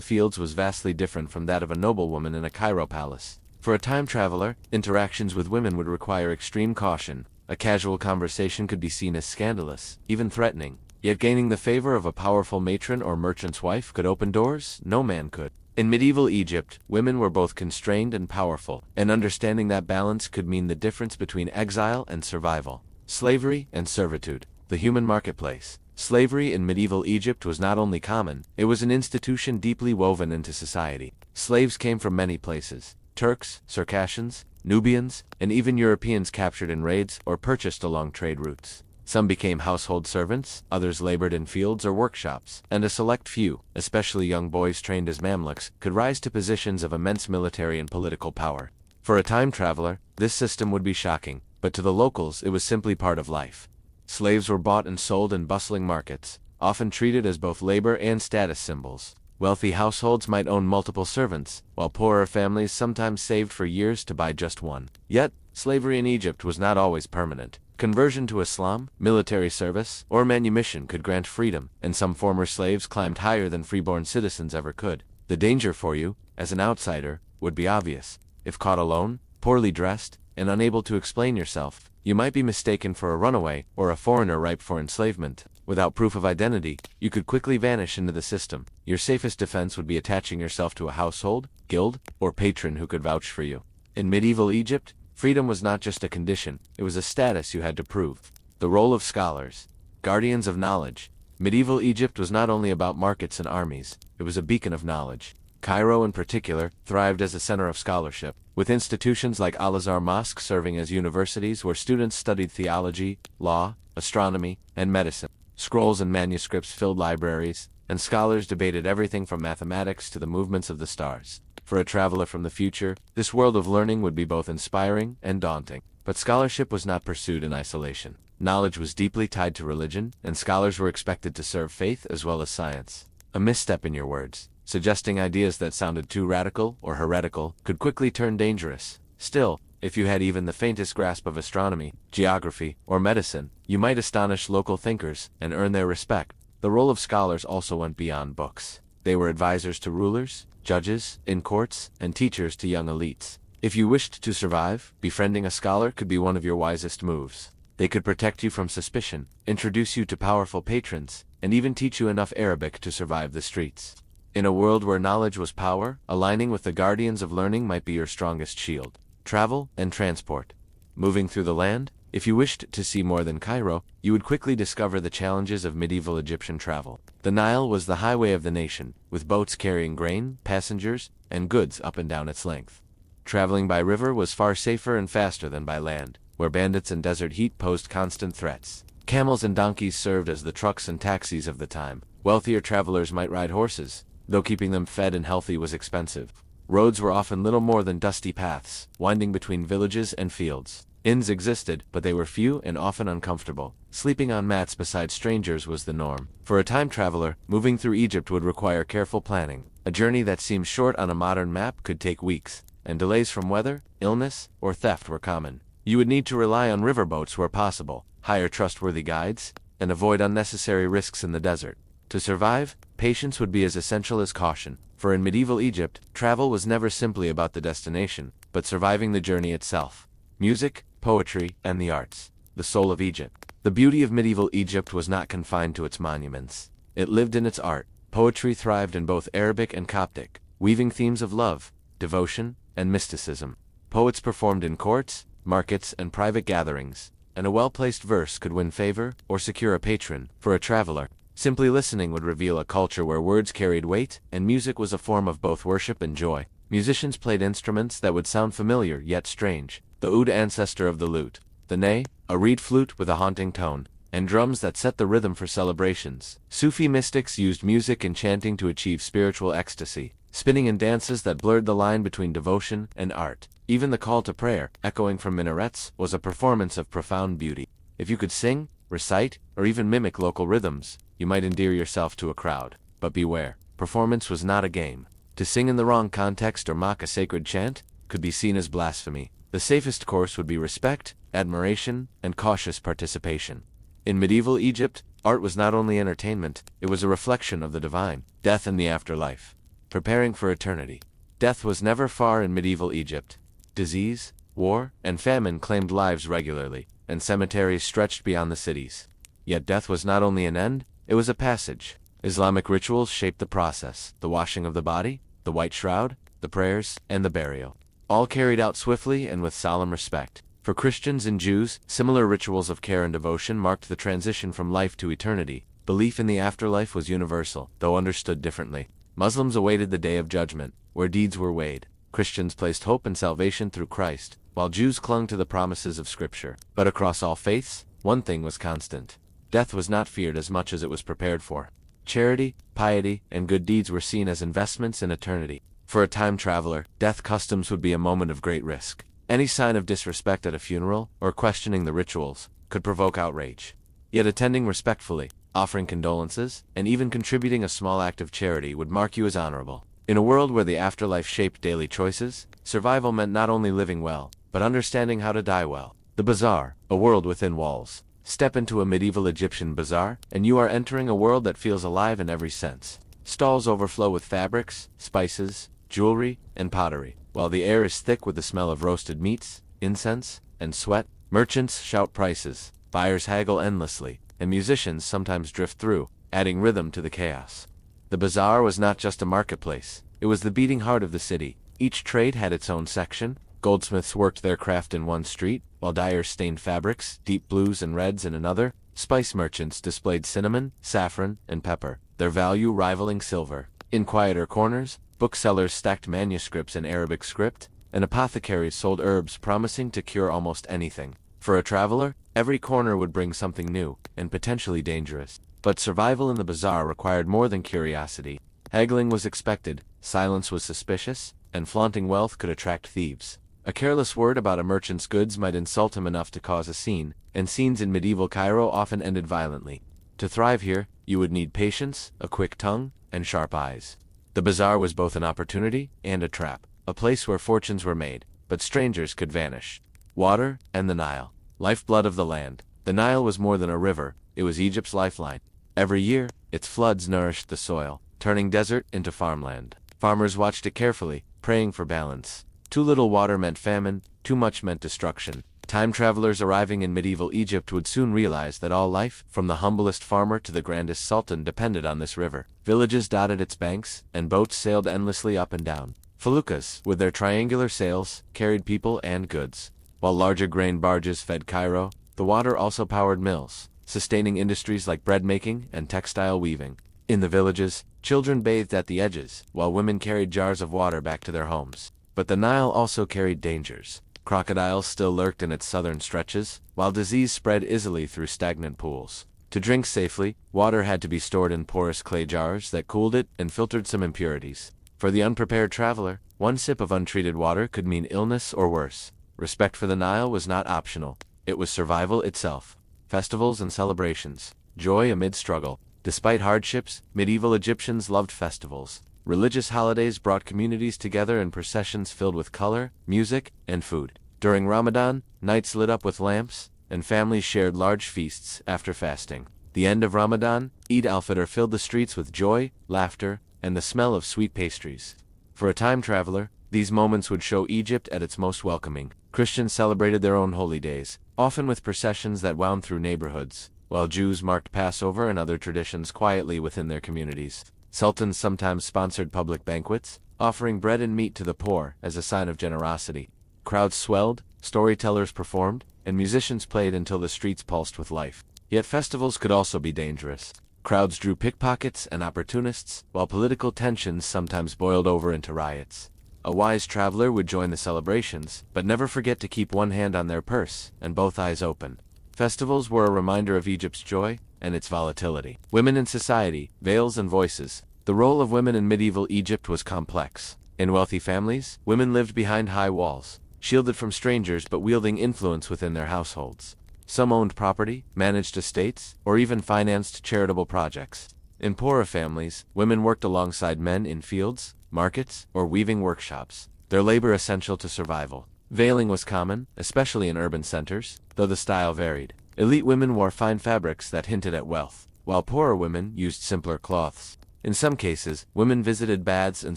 fields was vastly different from that of a noblewoman in a Cairo palace. For a time traveler, interactions with women would require extreme caution. A casual conversation could be seen as scandalous, even threatening. Yet gaining the favor of a powerful matron or merchant's wife could open doors no man could. In medieval Egypt, women were both constrained and powerful, and understanding that balance could mean the difference between exile and survival, slavery and servitude. The human marketplace. Slavery in medieval Egypt was not only common, it was an institution deeply woven into society. Slaves came from many places: Turks, Circassians, Nubians, and even Europeans captured in raids or purchased along trade routes. Some became household servants, others labored in fields or workshops, and a select few, especially young boys trained as Mamluks, could rise to positions of immense military and political power. For a time traveler, this system would be shocking, but to the locals it was simply part of life. Slaves were bought and sold in bustling markets, often treated as both labor and status symbols. Wealthy households might own multiple servants, while poorer families sometimes saved for years to buy just one. Yet, slavery in Egypt was not always permanent. Conversion to Islam, military service, or manumission could grant freedom, and some former slaves climbed higher than freeborn citizens ever could. The danger for you, as an outsider, would be obvious. If caught alone, poorly dressed, and unable to explain yourself, you might be mistaken for a runaway or a foreigner ripe for enslavement. Without proof of identity, you could quickly vanish into the system. Your safest defense would be attaching yourself to a household, guild, or patron who could vouch for you. In medieval Egypt, freedom was not just a condition, it was a status you had to prove. The role of scholars, guardians of knowledge. Medieval Egypt was not only about markets and armies, it was a beacon of knowledge. Cairo in particular thrived as a center of scholarship, with institutions like Al-Azhar Mosque serving as universities where students studied theology, law, astronomy, and medicine. Scrolls and manuscripts filled libraries, and scholars debated everything from mathematics to the movements of the stars. For a traveler from the future, this world of learning would be both inspiring and daunting. But scholarship was not pursued in isolation. Knowledge was deeply tied to religion, and scholars were expected to serve faith as well as science. A misstep in your words, suggesting ideas that sounded too radical or heretical, could quickly turn dangerous. Still, if you had even the faintest grasp of astronomy, geography, or medicine, you might astonish local thinkers and earn their respect. The role of scholars also went beyond books. They were advisors to rulers, judges, in courts, and teachers to young elites. If you wished to survive, befriending a scholar could be one of your wisest moves. They could protect you from suspicion, introduce you to powerful patrons, and even teach you enough Arabic to survive the streets. In a world where knowledge was power, aligning with the guardians of learning might be your strongest shield. Travel and transport. Moving through the land, if you wished to see more than Cairo, you would quickly discover the challenges of medieval Egyptian travel. The Nile was the highway of the nation, with boats carrying grain, passengers, and goods up and down its length. Traveling by river was far safer and faster than by land, where bandits and desert heat posed constant threats. Camels and donkeys served as the trucks and taxis of the time. Wealthier travelers might ride horses, though keeping them fed and healthy was expensive. Roads were often little more than dusty paths, winding between villages and fields. Inns existed, but they were few and often uncomfortable. Sleeping on mats beside strangers was the norm. For a time traveler, moving through Egypt would require careful planning. A journey that seemed short on a modern map could take weeks, and delays from weather, illness, or theft were common. You would need to rely on riverboats where possible, hire trustworthy guides, and avoid unnecessary risks in the desert. To survive, patience would be as essential as caution, for in medieval Egypt, travel was never simply about the destination, but surviving the journey itself. Music, poetry, and the arts. The soul of Egypt. The beauty of medieval Egypt was not confined to its monuments. It lived in its art. Poetry thrived in both Arabic and Coptic, weaving themes of love, devotion, and mysticism. Poets performed in courts, markets, and private gatherings, and a well-placed verse could win favor or secure a patron. For a traveler, simply listening would reveal a culture where words carried weight, and music was a form of both worship and joy. Musicians played instruments that would sound familiar yet strange. The oud, ancestor of the lute, the ney, a reed flute with a haunting tone, and drums that set the rhythm for celebrations. Sufi mystics used music and chanting to achieve spiritual ecstasy, spinning in dances that blurred the line between devotion and art. Even the call to prayer, echoing from minarets, was a performance of profound beauty. If you could sing, recite, or even mimic local rhythms, you might endear yourself to a crowd. But beware, performance was not a game. To sing in the wrong context or mock a sacred chant could be seen as blasphemy. The safest course would be respect, admiration, and cautious participation. In medieval Egypt, art was not only entertainment, it was a reflection of the divine, death and the afterlife. Preparing for eternity. Death was never far in medieval Egypt. Disease, war, and famine claimed lives regularly, and cemeteries stretched beyond the cities. Yet death was not only an end, it was a passage. Islamic rituals shaped the process: the washing of the body, the white shroud, the prayers, and the burial. All carried out swiftly and with solemn respect. For Christians and Jews, similar rituals of care and devotion marked the transition from life to eternity. Belief in the afterlife was universal, though understood differently. Muslims awaited the day of judgment, where deeds were weighed. Christians placed hope in salvation through Christ, while Jews clung to the promises of Scripture. But across all faiths, one thing was constant. Death was not feared as much as it was prepared for. Charity, piety, and good deeds were seen as investments in eternity. For a time traveler, death customs would be a moment of great risk. Any sign of disrespect at a funeral, or questioning the rituals, could provoke outrage. Yet attending respectfully, offering condolences, and even contributing a small act of charity would mark you as honorable. In a world where the afterlife shaped daily choices, survival meant not only living well, but understanding how to die well. The bazaar, a world within walls. Step into a medieval Egyptian bazaar, and you are entering a world that feels alive in every sense. Stalls overflow with fabrics, spices, jewelry, and pottery, while the air is thick with the smell of roasted meats, incense, and sweat. Merchants shout prices, buyers haggle endlessly, and musicians sometimes drift through, adding rhythm to the chaos. The bazaar was not just a marketplace, it was the beating heart of the city. Each trade had its own section. Goldsmiths worked their craft in one street, while dyers stained fabrics, deep blues and reds in another. Spice merchants displayed cinnamon, saffron, and pepper, their value rivaling silver. In quieter corners, booksellers stacked manuscripts in Arabic script, and apothecaries sold herbs promising to cure almost anything. For a traveler, every corner would bring something new, and potentially dangerous. But survival in the bazaar required more than curiosity. Haggling was expected, silence was suspicious, and flaunting wealth could attract thieves. A careless word about a merchant's goods might insult him enough to cause a scene, and scenes in medieval Cairo often ended violently. To thrive here, you would need patience, a quick tongue, and sharp eyes. The bazaar was both an opportunity and a trap, a place where fortunes were made, but strangers could vanish. Water and the Nile, lifeblood of the land. The Nile was more than a river, it was Egypt's lifeline. Every year, its floods nourished the soil, turning desert into farmland. Farmers watched it carefully, praying for balance. Too little water meant famine, too much meant destruction. Time travelers arriving in medieval Egypt would soon realize that all life, from the humblest farmer to the grandest sultan, depended on this river. Villages dotted its banks, and boats sailed endlessly up and down. Feluccas, with their triangular sails, carried people and goods. While larger grain barges fed Cairo, the water also powered mills, sustaining industries like bread-making and textile weaving. In the villages, children bathed at the edges, while women carried jars of water back to their homes. But the Nile also carried dangers. Crocodiles still lurked in its southern stretches, while disease spread easily through stagnant pools. To drink safely, water had to be stored in porous clay jars that cooled it and filtered some impurities. For the unprepared traveler, one sip of untreated water could mean illness or worse. Respect for the Nile was not optional, it was survival itself. Festivals and celebrations, joy amid struggle. Despite hardships, medieval Egyptians loved festivals. Religious holidays brought communities together in processions filled with color, music, and food. During Ramadan, nights lit up with lamps, and families shared large feasts after fasting. The end of Ramadan, Eid al-Fitr filled the streets with joy, laughter, and the smell of sweet pastries. For a time traveler, these moments would show Egypt at its most welcoming. Christians celebrated their own holy days, often with processions that wound through neighborhoods, while Jews marked Passover and other traditions quietly within their communities. Sultans sometimes sponsored public banquets, offering bread and meat to the poor as a sign of generosity. Crowds swelled, storytellers performed, and musicians played until the streets pulsed with life. Yet festivals could also be dangerous. Crowds drew pickpockets and opportunists, while political tensions sometimes boiled over into riots. A wise traveler would join the celebrations, but never forget to keep one hand on their purse and both eyes open. Festivals were a reminder of Egypt's joy and its volatility. Women in society, veils and voices. The role of women in medieval Egypt was complex. In wealthy families, women lived behind high walls, shielded from strangers but wielding influence within their households. Some owned property, managed estates, or even financed charitable projects. In poorer families, women worked alongside men in fields, markets, or weaving workshops, their labor essential to survival. Veiling was common, especially in urban centers, though the style varied. Elite women wore fine fabrics that hinted at wealth, while poorer women used simpler cloths. In some cases, women visited baths and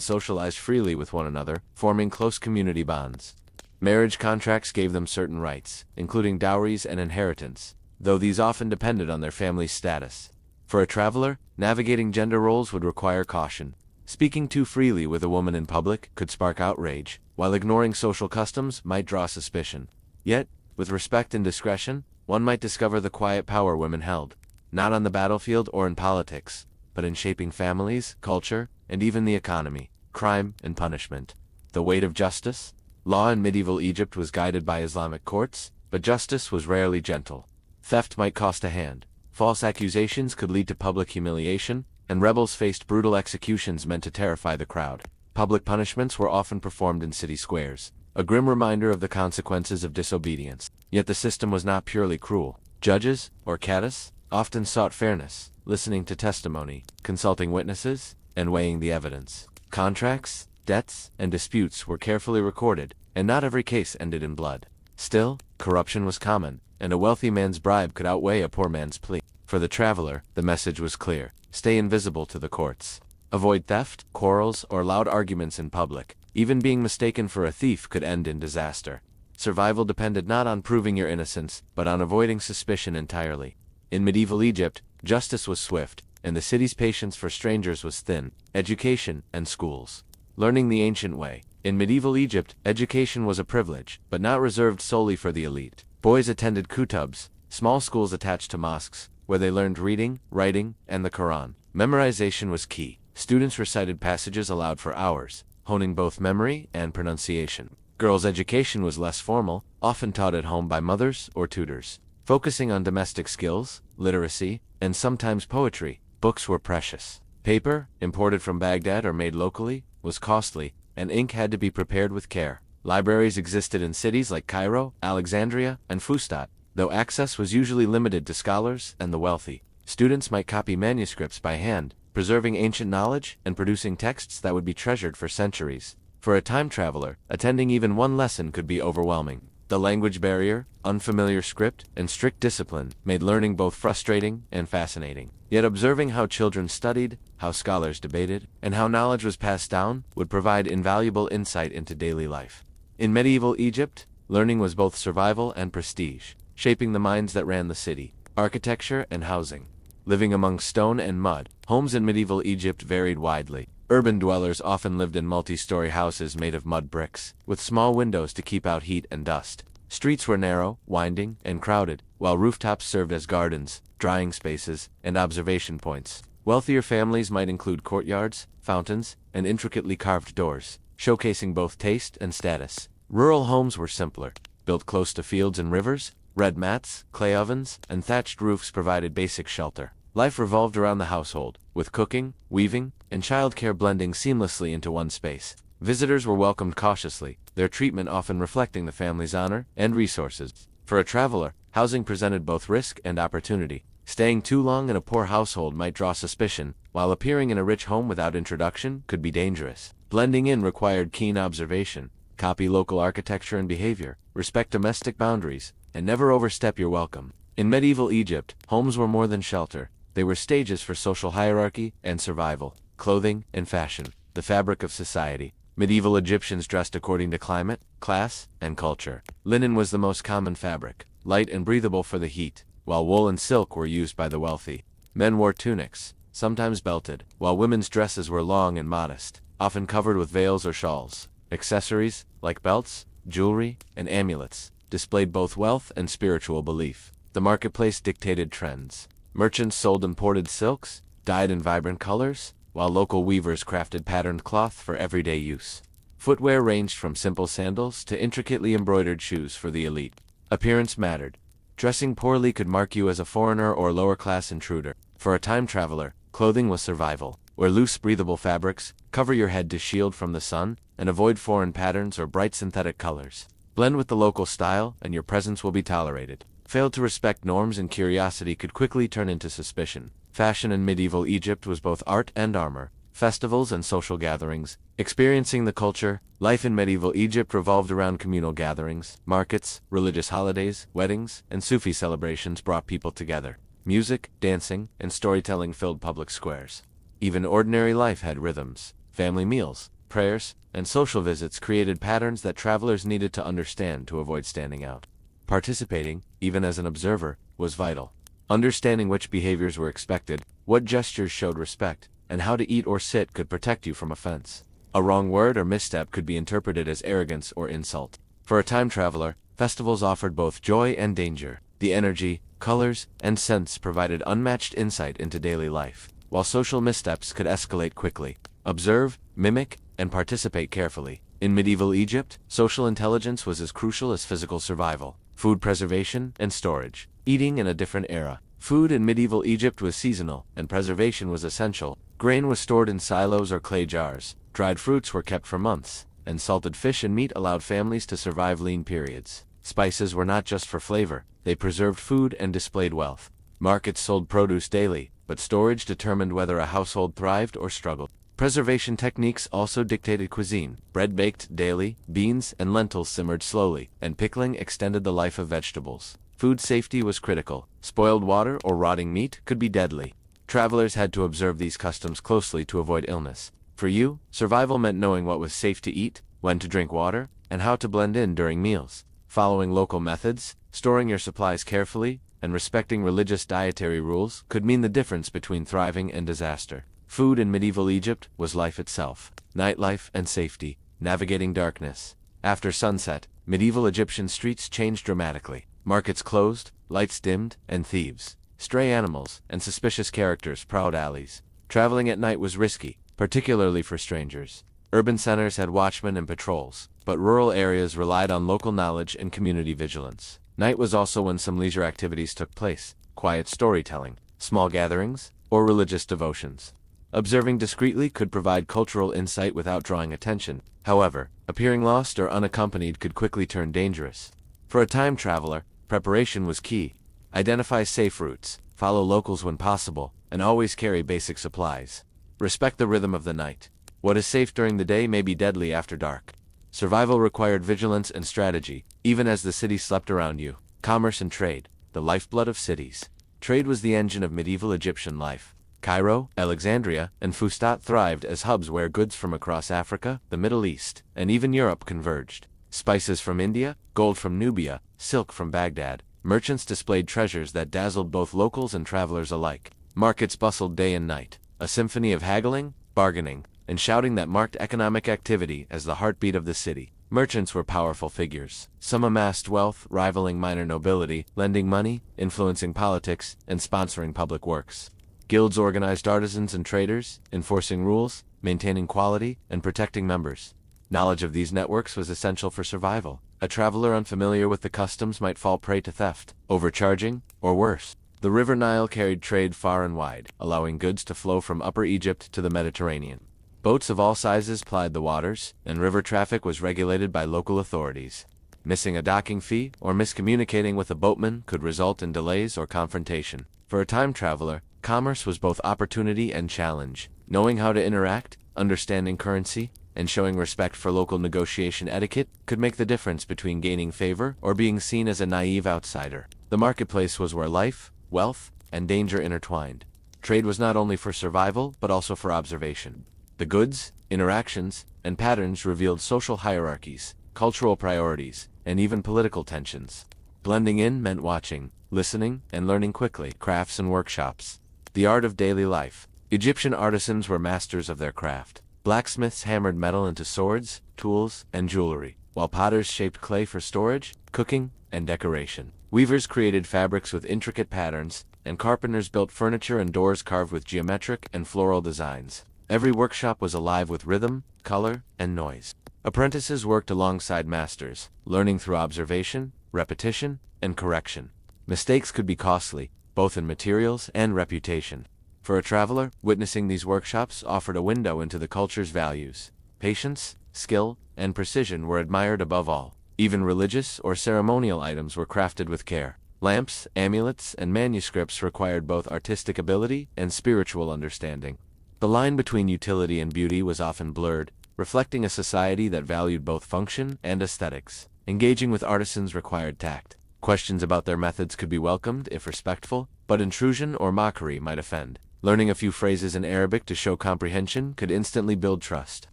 socialized freely with one another, forming close community bonds. Marriage contracts gave them certain rights, including dowries and inheritance, though these often depended on their family's status. For a traveler, navigating gender roles would require caution. Speaking too freely with a woman in public could spark outrage, while ignoring social customs might draw suspicion. Yet, with respect and discretion, one might discover the quiet power women held, not on the battlefield or in politics, but in shaping families, culture, and even the economy. Crime and punishment. The weight of justice. Law in medieval Egypt was guided by Islamic courts, but justice was rarely gentle. Theft might cost a hand. False accusations could lead to public humiliation, and rebels faced brutal executions meant to terrify the crowd. Public punishments were often performed in city squares, a grim reminder of the consequences of disobedience. Yet the system was not purely cruel. Judges, or cadis, often sought fairness, listening to testimony, consulting witnesses, and weighing the evidence. Contracts, debts, and disputes were carefully recorded, and not every case ended in blood. Still, corruption was common, and a wealthy man's bribe could outweigh a poor man's plea. For the traveler, the message was clear: stay invisible to the courts. Avoid theft, quarrels, or loud arguments in public. Even being mistaken for a thief could end in disaster. Survival depended not on proving your innocence, but on avoiding suspicion entirely. In medieval Egypt, justice was swift, and the city's patience for strangers was thin. Education and schools. Learning the ancient way. In medieval Egypt, education was a privilege, but not reserved solely for the elite. Boys attended kutubs, small schools attached to mosques, where they learned reading, writing, and the Quran. Memorization was key. Students recited passages aloud for hours, honing both memory and pronunciation. Girls' education was less formal, often taught at home by mothers or tutors. Focusing on domestic skills, literacy, and sometimes poetry, books were precious. Paper, imported from Baghdad or made locally, was costly, and ink had to be prepared with care. Libraries existed in cities like Cairo, Alexandria, and Fustat, though access was usually limited to scholars and the wealthy. Students might copy manuscripts by hand, preserving ancient knowledge and producing texts that would be treasured for centuries. For a time traveler, attending even one lesson could be overwhelming. The language barrier, unfamiliar script, and strict discipline made learning both frustrating and fascinating. Yet observing how children studied, how scholars debated, and how knowledge was passed down would provide invaluable insight into daily life. In medieval Egypt, learning was both survival and prestige, shaping the minds that ran the city. Architecture and housing. Living among stone and mud, homes in medieval Egypt varied widely. Urban dwellers often lived in multi-story houses made of mud bricks, with small windows to keep out heat and dust. Streets were narrow, winding, and crowded, while rooftops served as gardens, drying spaces, and observation points. Wealthier families might include courtyards, fountains, and intricately carved doors, showcasing both taste and status. Rural homes were simpler, built close to fields and rivers. Red mats, clay ovens, and thatched roofs provided basic shelter. Life revolved around the household, with cooking, weaving, and childcare blending seamlessly into one space. Visitors were welcomed cautiously, their treatment often reflecting the family's honor and resources. For a traveler, housing presented both risk and opportunity. Staying too long in a poor household might draw suspicion, while appearing in a rich home without introduction could be dangerous. Blending in required keen observation. Copy local architecture and behavior, respect domestic boundaries, and never overstep your welcome. In medieval Egypt, homes were more than shelter. They were stages for social hierarchy and survival. Clothing and fashion, the fabric of society. Medieval Egyptians dressed according to climate, class, and culture. Linen was the most common fabric, light and breathable for the heat, while wool and silk were used by the wealthy. Men wore tunics, sometimes belted, while women's dresses were long and modest, often covered with veils or shawls. Accessories, like belts, jewelry, and amulets, displayed both wealth and spiritual belief. The marketplace dictated trends. Merchants sold imported silks, dyed in vibrant colors, while local weavers crafted patterned cloth for everyday use. Footwear ranged from simple sandals to intricately embroidered shoes for the elite. Appearance mattered. Dressing poorly could mark you as a foreigner or lower-class intruder. For a time traveler, clothing was survival. Wear loose, breathable fabrics, cover your head to shield from the sun, and avoid foreign patterns or bright synthetic colors. Blend with the local style, and your presence will be tolerated. failed to respect norms, and curiosity could quickly turn into suspicion. Fashion in medieval Egypt was both art and armor, festivals and social gatherings. Experiencing the culture, life in medieval Egypt revolved around communal gatherings, markets, religious holidays, weddings, and Sufi celebrations brought people together. Music, dancing, and storytelling filled public squares. Even ordinary life had rhythms. Family meals, prayers, and social visits created patterns that travelers needed to understand to avoid standing out. Participating, even as an observer, was vital. Understanding which behaviors were expected, what gestures showed respect, and how to eat or sit could protect you from offense. A wrong word or misstep could be interpreted as arrogance or insult. For a time traveler, festivals offered both joy and danger. The energy, colors, and scents provided unmatched insight into daily life, while social missteps could escalate quickly. Observe, mimic, and participate carefully. In medieval Egypt, social intelligence was as crucial as physical survival. Food preservation and storage. Eating in a different era. Food in medieval Egypt was seasonal, and preservation was essential. Grain was stored in silos or clay jars, dried fruits were kept for months, and salted fish and meat allowed families to survive lean periods. Spices were not just for flavor, they preserved food and displayed wealth. Markets sold produce daily, but storage determined whether a household thrived or struggled. Preservation techniques also dictated cuisine. Bread baked daily, beans and lentils simmered slowly, and pickling extended the life of vegetables. Food safety was critical. Spoiled water or rotting meat could be deadly. Travelers had to observe these customs closely to avoid illness. For you, survival meant knowing what was safe to eat, when to drink water, and how to blend in during meals. Following local methods, storing your supplies carefully, and respecting religious dietary rules could mean the difference between thriving and disaster. Food in medieval Egypt was life itself. Nightlife and safety. Navigating darkness. After sunset, medieval Egyptian streets changed dramatically. Markets closed, lights dimmed, and thieves, stray animals, and suspicious characters prowled alleys. Traveling at night was risky, particularly for strangers. Urban centers had watchmen and patrols, but rural areas relied on local knowledge and community vigilance. Night was also when some leisure activities took place: quiet storytelling, small gatherings, or religious devotions. Observing discreetly could provide cultural insight without drawing attention. However, appearing lost or unaccompanied could quickly turn dangerous. For a time traveler, preparation was key. Identify safe routes, follow locals when possible, and always carry basic supplies. Respect the rhythm of the night. What is safe during the day may be deadly after dark. Survival required vigilance and strategy, even as the city slept around you. Commerce and trade, the lifeblood of cities. Trade was the engine of medieval Egyptian life. Cairo, Alexandria, and Fustat thrived as hubs where goods from across Africa, the Middle East, and even Europe converged. Spices from India, gold from Nubia, silk from Baghdad. Merchants displayed treasures that dazzled both locals and travelers alike. Markets bustled day and night, a symphony of haggling, bargaining, and shouting that marked economic activity as the heartbeat of the city. Merchants were powerful figures. Some amassed wealth, rivaling minor nobility, lending money, influencing politics, and sponsoring public works. Guilds organized artisans and traders, enforcing rules, maintaining quality, and protecting members. Knowledge of these networks was essential for survival. A traveler unfamiliar with the customs might fall prey to theft, overcharging, or worse. The river Nile carried trade far and wide, allowing goods to flow from Upper Egypt to the Mediterranean. Boats of all sizes plied the waters, and river traffic was regulated by local authorities. Missing a docking fee or miscommunicating with a boatman could result in delays or confrontation. For a time traveler, commerce was both opportunity and challenge. Knowing how to interact, understanding currency, and showing respect for local negotiation etiquette could make the difference between gaining favor or being seen as a naive outsider. The marketplace was where life, wealth, and danger intertwined. Trade was not only for survival, but also for observation. The goods, interactions, and patterns revealed social hierarchies, cultural priorities, and even political tensions. Blending in meant watching, listening, and learning quickly. Crafts and workshops. The art of daily life. Egyptian artisans were masters of their craft. Blacksmiths hammered metal into swords, tools, and jewelry, while potters shaped clay for storage, cooking, and decoration. Weavers created fabrics with intricate patterns, and carpenters built furniture and doors carved with geometric and floral designs. Every workshop was alive with rhythm, color, and noise. Apprentices worked alongside masters, learning through observation, repetition, and correction. Mistakes could be costly, both in materials and reputation. For a traveler, witnessing these workshops offered a window into the culture's values. Patience, skill, and precision were admired above all. Even religious or ceremonial items were crafted with care. Lamps, amulets, and manuscripts required both artistic ability and spiritual understanding. The line between utility and beauty was often blurred, reflecting a society that valued both function and aesthetics. Engaging with artisans required tact. Questions about their methods could be welcomed if respectful, but intrusion or mockery might offend. Learning a few phrases in Arabic to show comprehension could instantly build trust.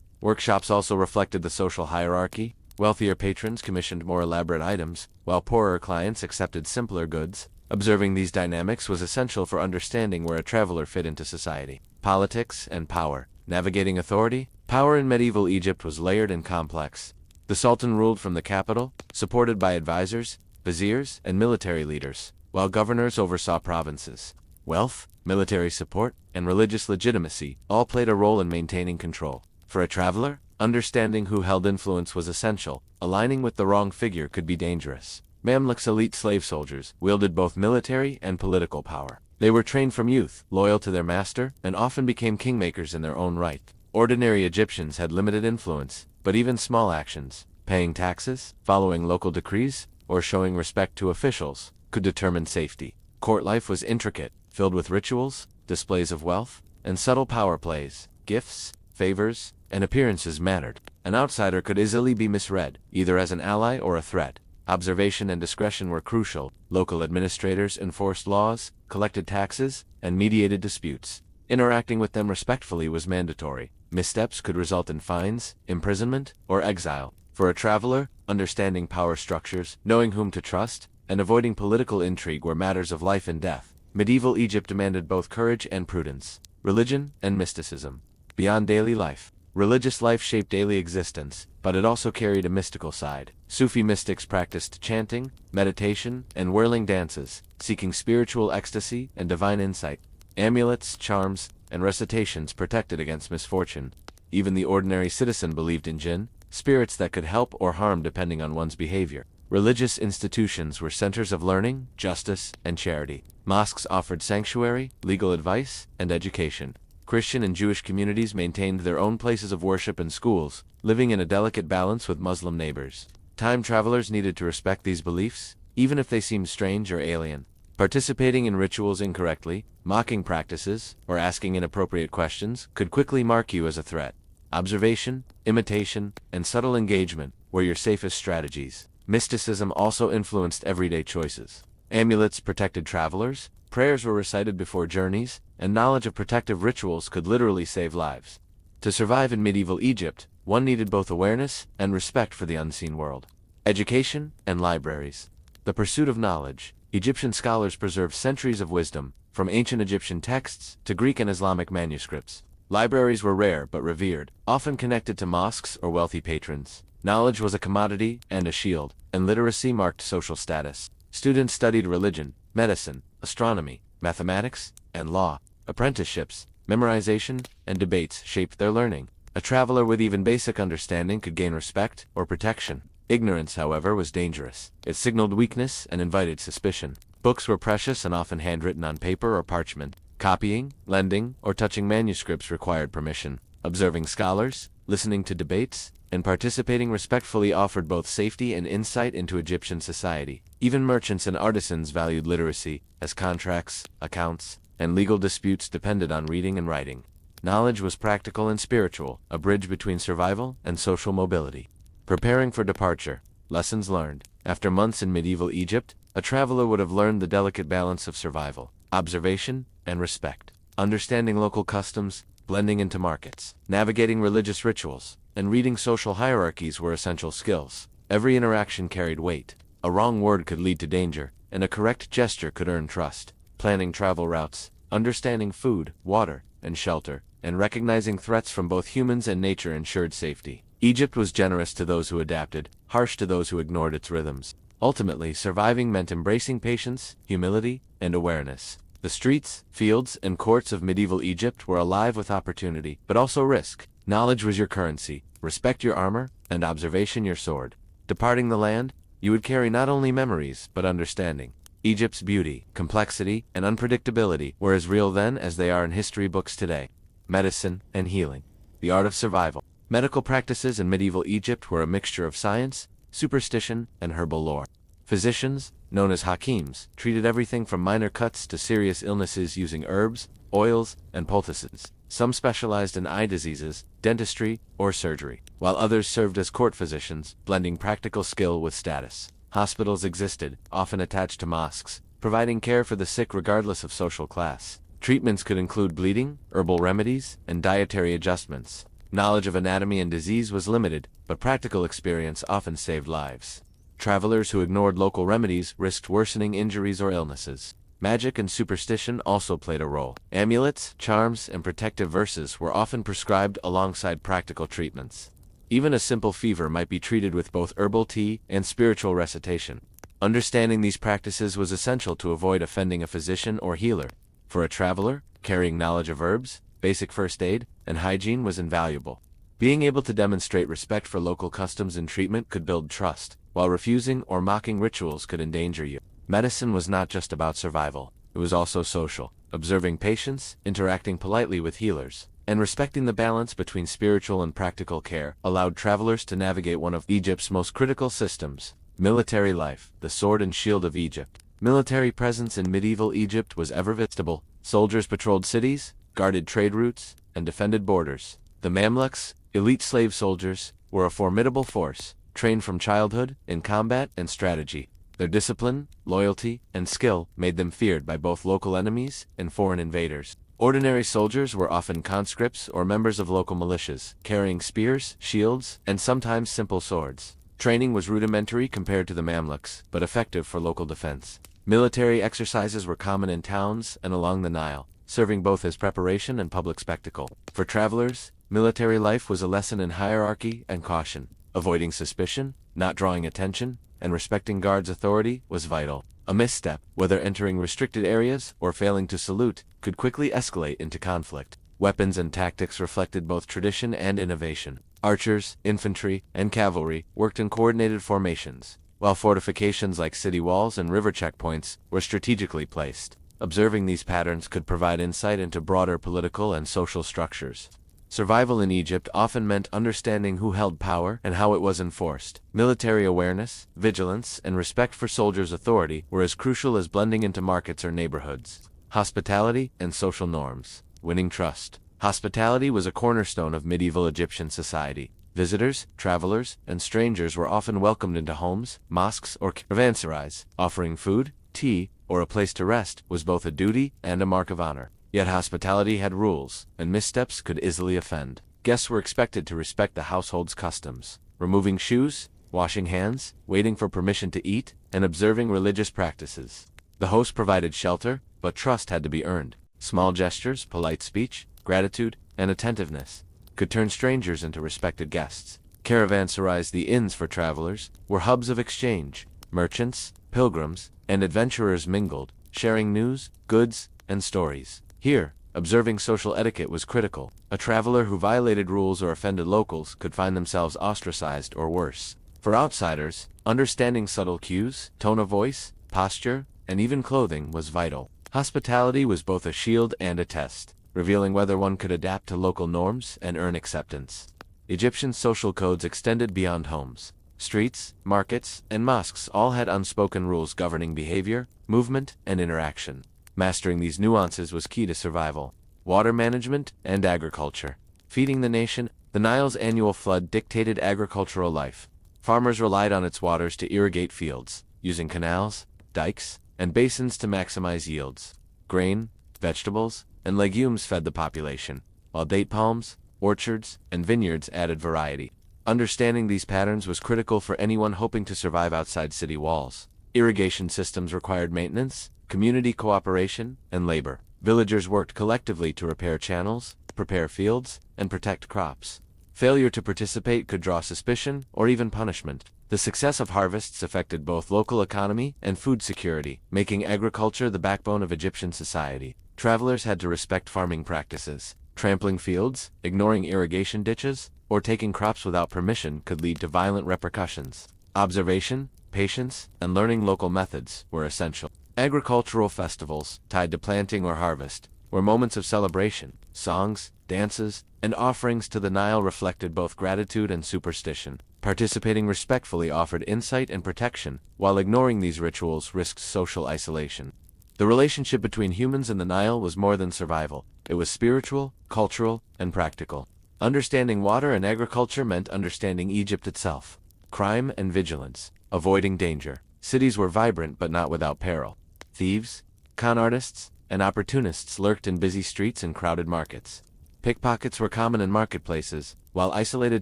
Workshops also reflected the social hierarchy. Wealthier patrons commissioned more elaborate items, while poorer clients accepted simpler goods. Observing these dynamics was essential for understanding where a traveler fit into society. Politics and power. Navigating authority. Power in medieval Egypt was layered and complex. The Sultan ruled from the capital, supported by advisors, viziers, and military leaders, while governors oversaw provinces. Wealth, military support, and religious legitimacy all played a role in maintaining control. For a traveler, understanding who held influence was essential. Aligning with the wrong figure could be dangerous. Mamluks, elite slave soldiers, wielded both military and political power. They were trained from youth, loyal to their master, and often became kingmakers in their own right. Ordinary Egyptians had limited influence, but even small actions, paying taxes, following local decrees, or showing respect to officials, could determine safety. Court life was intricate, filled with rituals, displays of wealth, and subtle power plays. Gifts, favors, and appearances mattered. An outsider could easily be misread, either as an ally or a threat. Observation and discretion were crucial. Local administrators enforced laws, collected taxes, and mediated disputes. Interacting with them respectfully was mandatory. Missteps could result in fines, imprisonment, or exile. For a traveler, understanding power structures, knowing whom to trust, and avoiding political intrigue were matters of life and death. Medieval Egypt demanded both courage and prudence. Religion and mysticism. Beyond daily life. Religious life shaped daily existence, but it also carried a mystical side. Sufi mystics practiced chanting, meditation, and whirling dances, seeking spiritual ecstasy and divine insight. Amulets, charms, and recitations protected against misfortune. Even the ordinary citizen believed in jinn, spirits that could help or harm depending on one's behavior. Religious institutions were centers of learning, justice, and charity. Mosques offered sanctuary, legal advice, and education. Christian and Jewish communities maintained their own places of worship and schools, living in a delicate balance with Muslim neighbors. Time travelers needed to respect these beliefs, even if they seemed strange or alien. Participating in rituals incorrectly, mocking practices, or asking inappropriate questions could quickly mark you as a threat. Observation, imitation, and subtle engagement were your safest strategies. Mysticism also influenced everyday choices. Amulets protected travelers, prayers were recited before journeys, and knowledge of protective rituals could literally save lives. To survive in medieval Egypt, one needed both awareness and respect for the unseen world. Education and libraries. The pursuit of knowledge. Egyptian scholars preserved centuries of wisdom, from ancient Egyptian texts to Greek and Islamic manuscripts. Libraries were rare but revered, often connected to mosques or wealthy patrons. Knowledge was a commodity and a shield, and literacy marked social status. Students studied religion, medicine, astronomy, mathematics, and law. Apprenticeships, memorization, and debates shaped their learning. A traveler with even basic understanding could gain respect or protection. Ignorance, however, was dangerous. It signaled weakness and invited suspicion. Books were precious and often handwritten on paper or parchment. Copying, lending, or touching manuscripts required permission. Observing scholars, listening to debates, and participating respectfully offered both safety and insight into Egyptian society. Even merchants and artisans valued literacy, as contracts, accounts, and legal disputes depended on reading and writing. Knowledge was practical and spiritual, a bridge between survival and social mobility. Preparing for departure. Lessons learned. After months in medieval Egypt, a traveler would have learned the delicate balance of survival, observation, and respect. Understanding local customs, blending into markets, navigating religious rituals, and reading social hierarchies were essential skills. Every interaction carried weight. A wrong word could lead to danger, and a correct gesture could earn trust. Planning travel routes, understanding food, water, and shelter, and recognizing threats from both humans and nature ensured safety. Egypt was generous to those who adapted, harsh to those who ignored its rhythms. Ultimately, surviving meant embracing patience, humility, and awareness. The streets, fields, and courts of medieval Egypt were alive with opportunity, but also risk. Knowledge was your currency, respect your armor, and observation your sword. Departing the land, you would carry not only memories, but understanding. Egypt's beauty, complexity, and unpredictability were as real then as they are in history books today. Medicine and healing. The art of survival. Medical practices in medieval Egypt were a mixture of science, superstition, and herbal lore. Physicians, known as hakims, treated everything from minor cuts to serious illnesses using herbs, oils, and poultices. Some specialized in eye diseases, dentistry, or surgery, while others served as court physicians, blending practical skill with status. Hospitals existed, often attached to mosques, providing care for the sick regardless of social class. Treatments could include bleeding, herbal remedies, and dietary adjustments. Knowledge of anatomy and disease was limited, but practical experience often saved lives. Travelers who ignored local remedies risked worsening injuries or illnesses. Magic and superstition also played a role. Amulets, charms, and protective verses were often prescribed alongside practical treatments. Even a simple fever might be treated with both herbal tea and spiritual recitation. Understanding these practices was essential to avoid offending a physician or healer. For a traveler, carrying knowledge of herbs, basic first aid, and hygiene was invaluable. Being able to demonstrate respect for local customs and treatment could build trust, while refusing or mocking rituals could endanger you. Medicine was not just about survival, it was also social. Observing patients, interacting politely with healers, and respecting the balance between spiritual and practical care allowed travelers to navigate one of Egypt's most critical systems, military life, the sword and shield of Egypt. Military presence in medieval Egypt was ever visible. Soldiers patrolled cities, guarded trade routes, and defended borders. The Mamluks, elite slave soldiers, were a formidable force, trained from childhood in combat and strategy. Their discipline, loyalty, and skill made them feared by both local enemies and foreign invaders. Ordinary soldiers were often conscripts or members of local militias, carrying spears, shields, and sometimes simple swords. Training was rudimentary compared to the Mamluks, but effective for local defense. Military exercises were common in towns and along the Nile, serving both as preparation and public spectacle. For travelers, military life was a lesson in hierarchy and caution. Avoiding suspicion, not drawing attention, and respecting guards' authority was vital. A misstep, whether entering restricted areas or failing to salute, could quickly escalate into conflict. Weapons and tactics reflected both tradition and innovation. Archers, infantry, and cavalry worked in coordinated formations, while fortifications like city walls and river checkpoints were strategically placed. Observing these patterns could provide insight into broader political and social structures. Survival in Egypt often meant understanding who held power and how it was enforced. Military awareness, vigilance, and respect for soldiers' authority were as crucial as blending into markets or neighborhoods. Hospitality and social norms. Winning trust. Hospitality was a cornerstone of medieval Egyptian society. Visitors, travelers, and strangers were often welcomed into homes, mosques, or caravanserais. Offering food, tea, or a place to rest was both a duty and a mark of honor. Yet hospitality had rules, and missteps could easily offend. Guests were expected to respect the household's customs, removing shoes, washing hands, waiting for permission to eat, and observing religious practices. The host provided shelter, but trust had to be earned. Small gestures, polite speech, gratitude, and attentiveness could turn strangers into respected guests. Caravanserais, the inns for travelers, were hubs of exchange. Merchants, pilgrims, and adventurers mingled, sharing news, goods, and stories. Here, observing social etiquette was critical. A traveler who violated rules or offended locals could find themselves ostracized or worse. For outsiders, understanding subtle cues, tone of voice, posture, and even clothing was vital. Hospitality was both a shield and a test, revealing whether one could adapt to local norms and earn acceptance. Egyptian social codes extended beyond homes. Streets, markets, and mosques all had unspoken rules governing behavior, movement, and interaction. Mastering these nuances was key to survival. Water management and agriculture. Feeding the nation, the Nile's annual flood dictated agricultural life. Farmers relied on its waters to irrigate fields, using canals, dikes, and basins to maximize yields. Grain, vegetables, and legumes fed the population, while date palms, orchards, and vineyards added variety. Understanding these patterns was critical for anyone hoping to survive outside city walls. Irrigation systems required maintenance, community cooperation, and labor. Villagers worked collectively to repair channels, prepare fields, and protect crops. Failure to participate could draw suspicion or even punishment. The success of harvests affected both local economy and food security, making agriculture the backbone of Egyptian society. Travelers had to respect farming practices. Trampling fields, ignoring irrigation ditches, or taking crops without permission could lead to violent repercussions. Observation, patience, and learning local methods were essential. Agricultural festivals, tied to planting or harvest, were moments of celebration. Songs, dances, and offerings to the Nile reflected both gratitude and superstition. Participating respectfully offered insight and protection, while ignoring these rituals risked social isolation. The relationship between humans and the Nile was more than survival. It was spiritual, cultural, and practical. Understanding water and agriculture meant understanding Egypt itself. Crime and vigilance. Avoiding danger. Cities were vibrant but not without peril. Thieves, con artists, and opportunists lurked in busy streets and crowded markets. Pickpockets were common in marketplaces, while isolated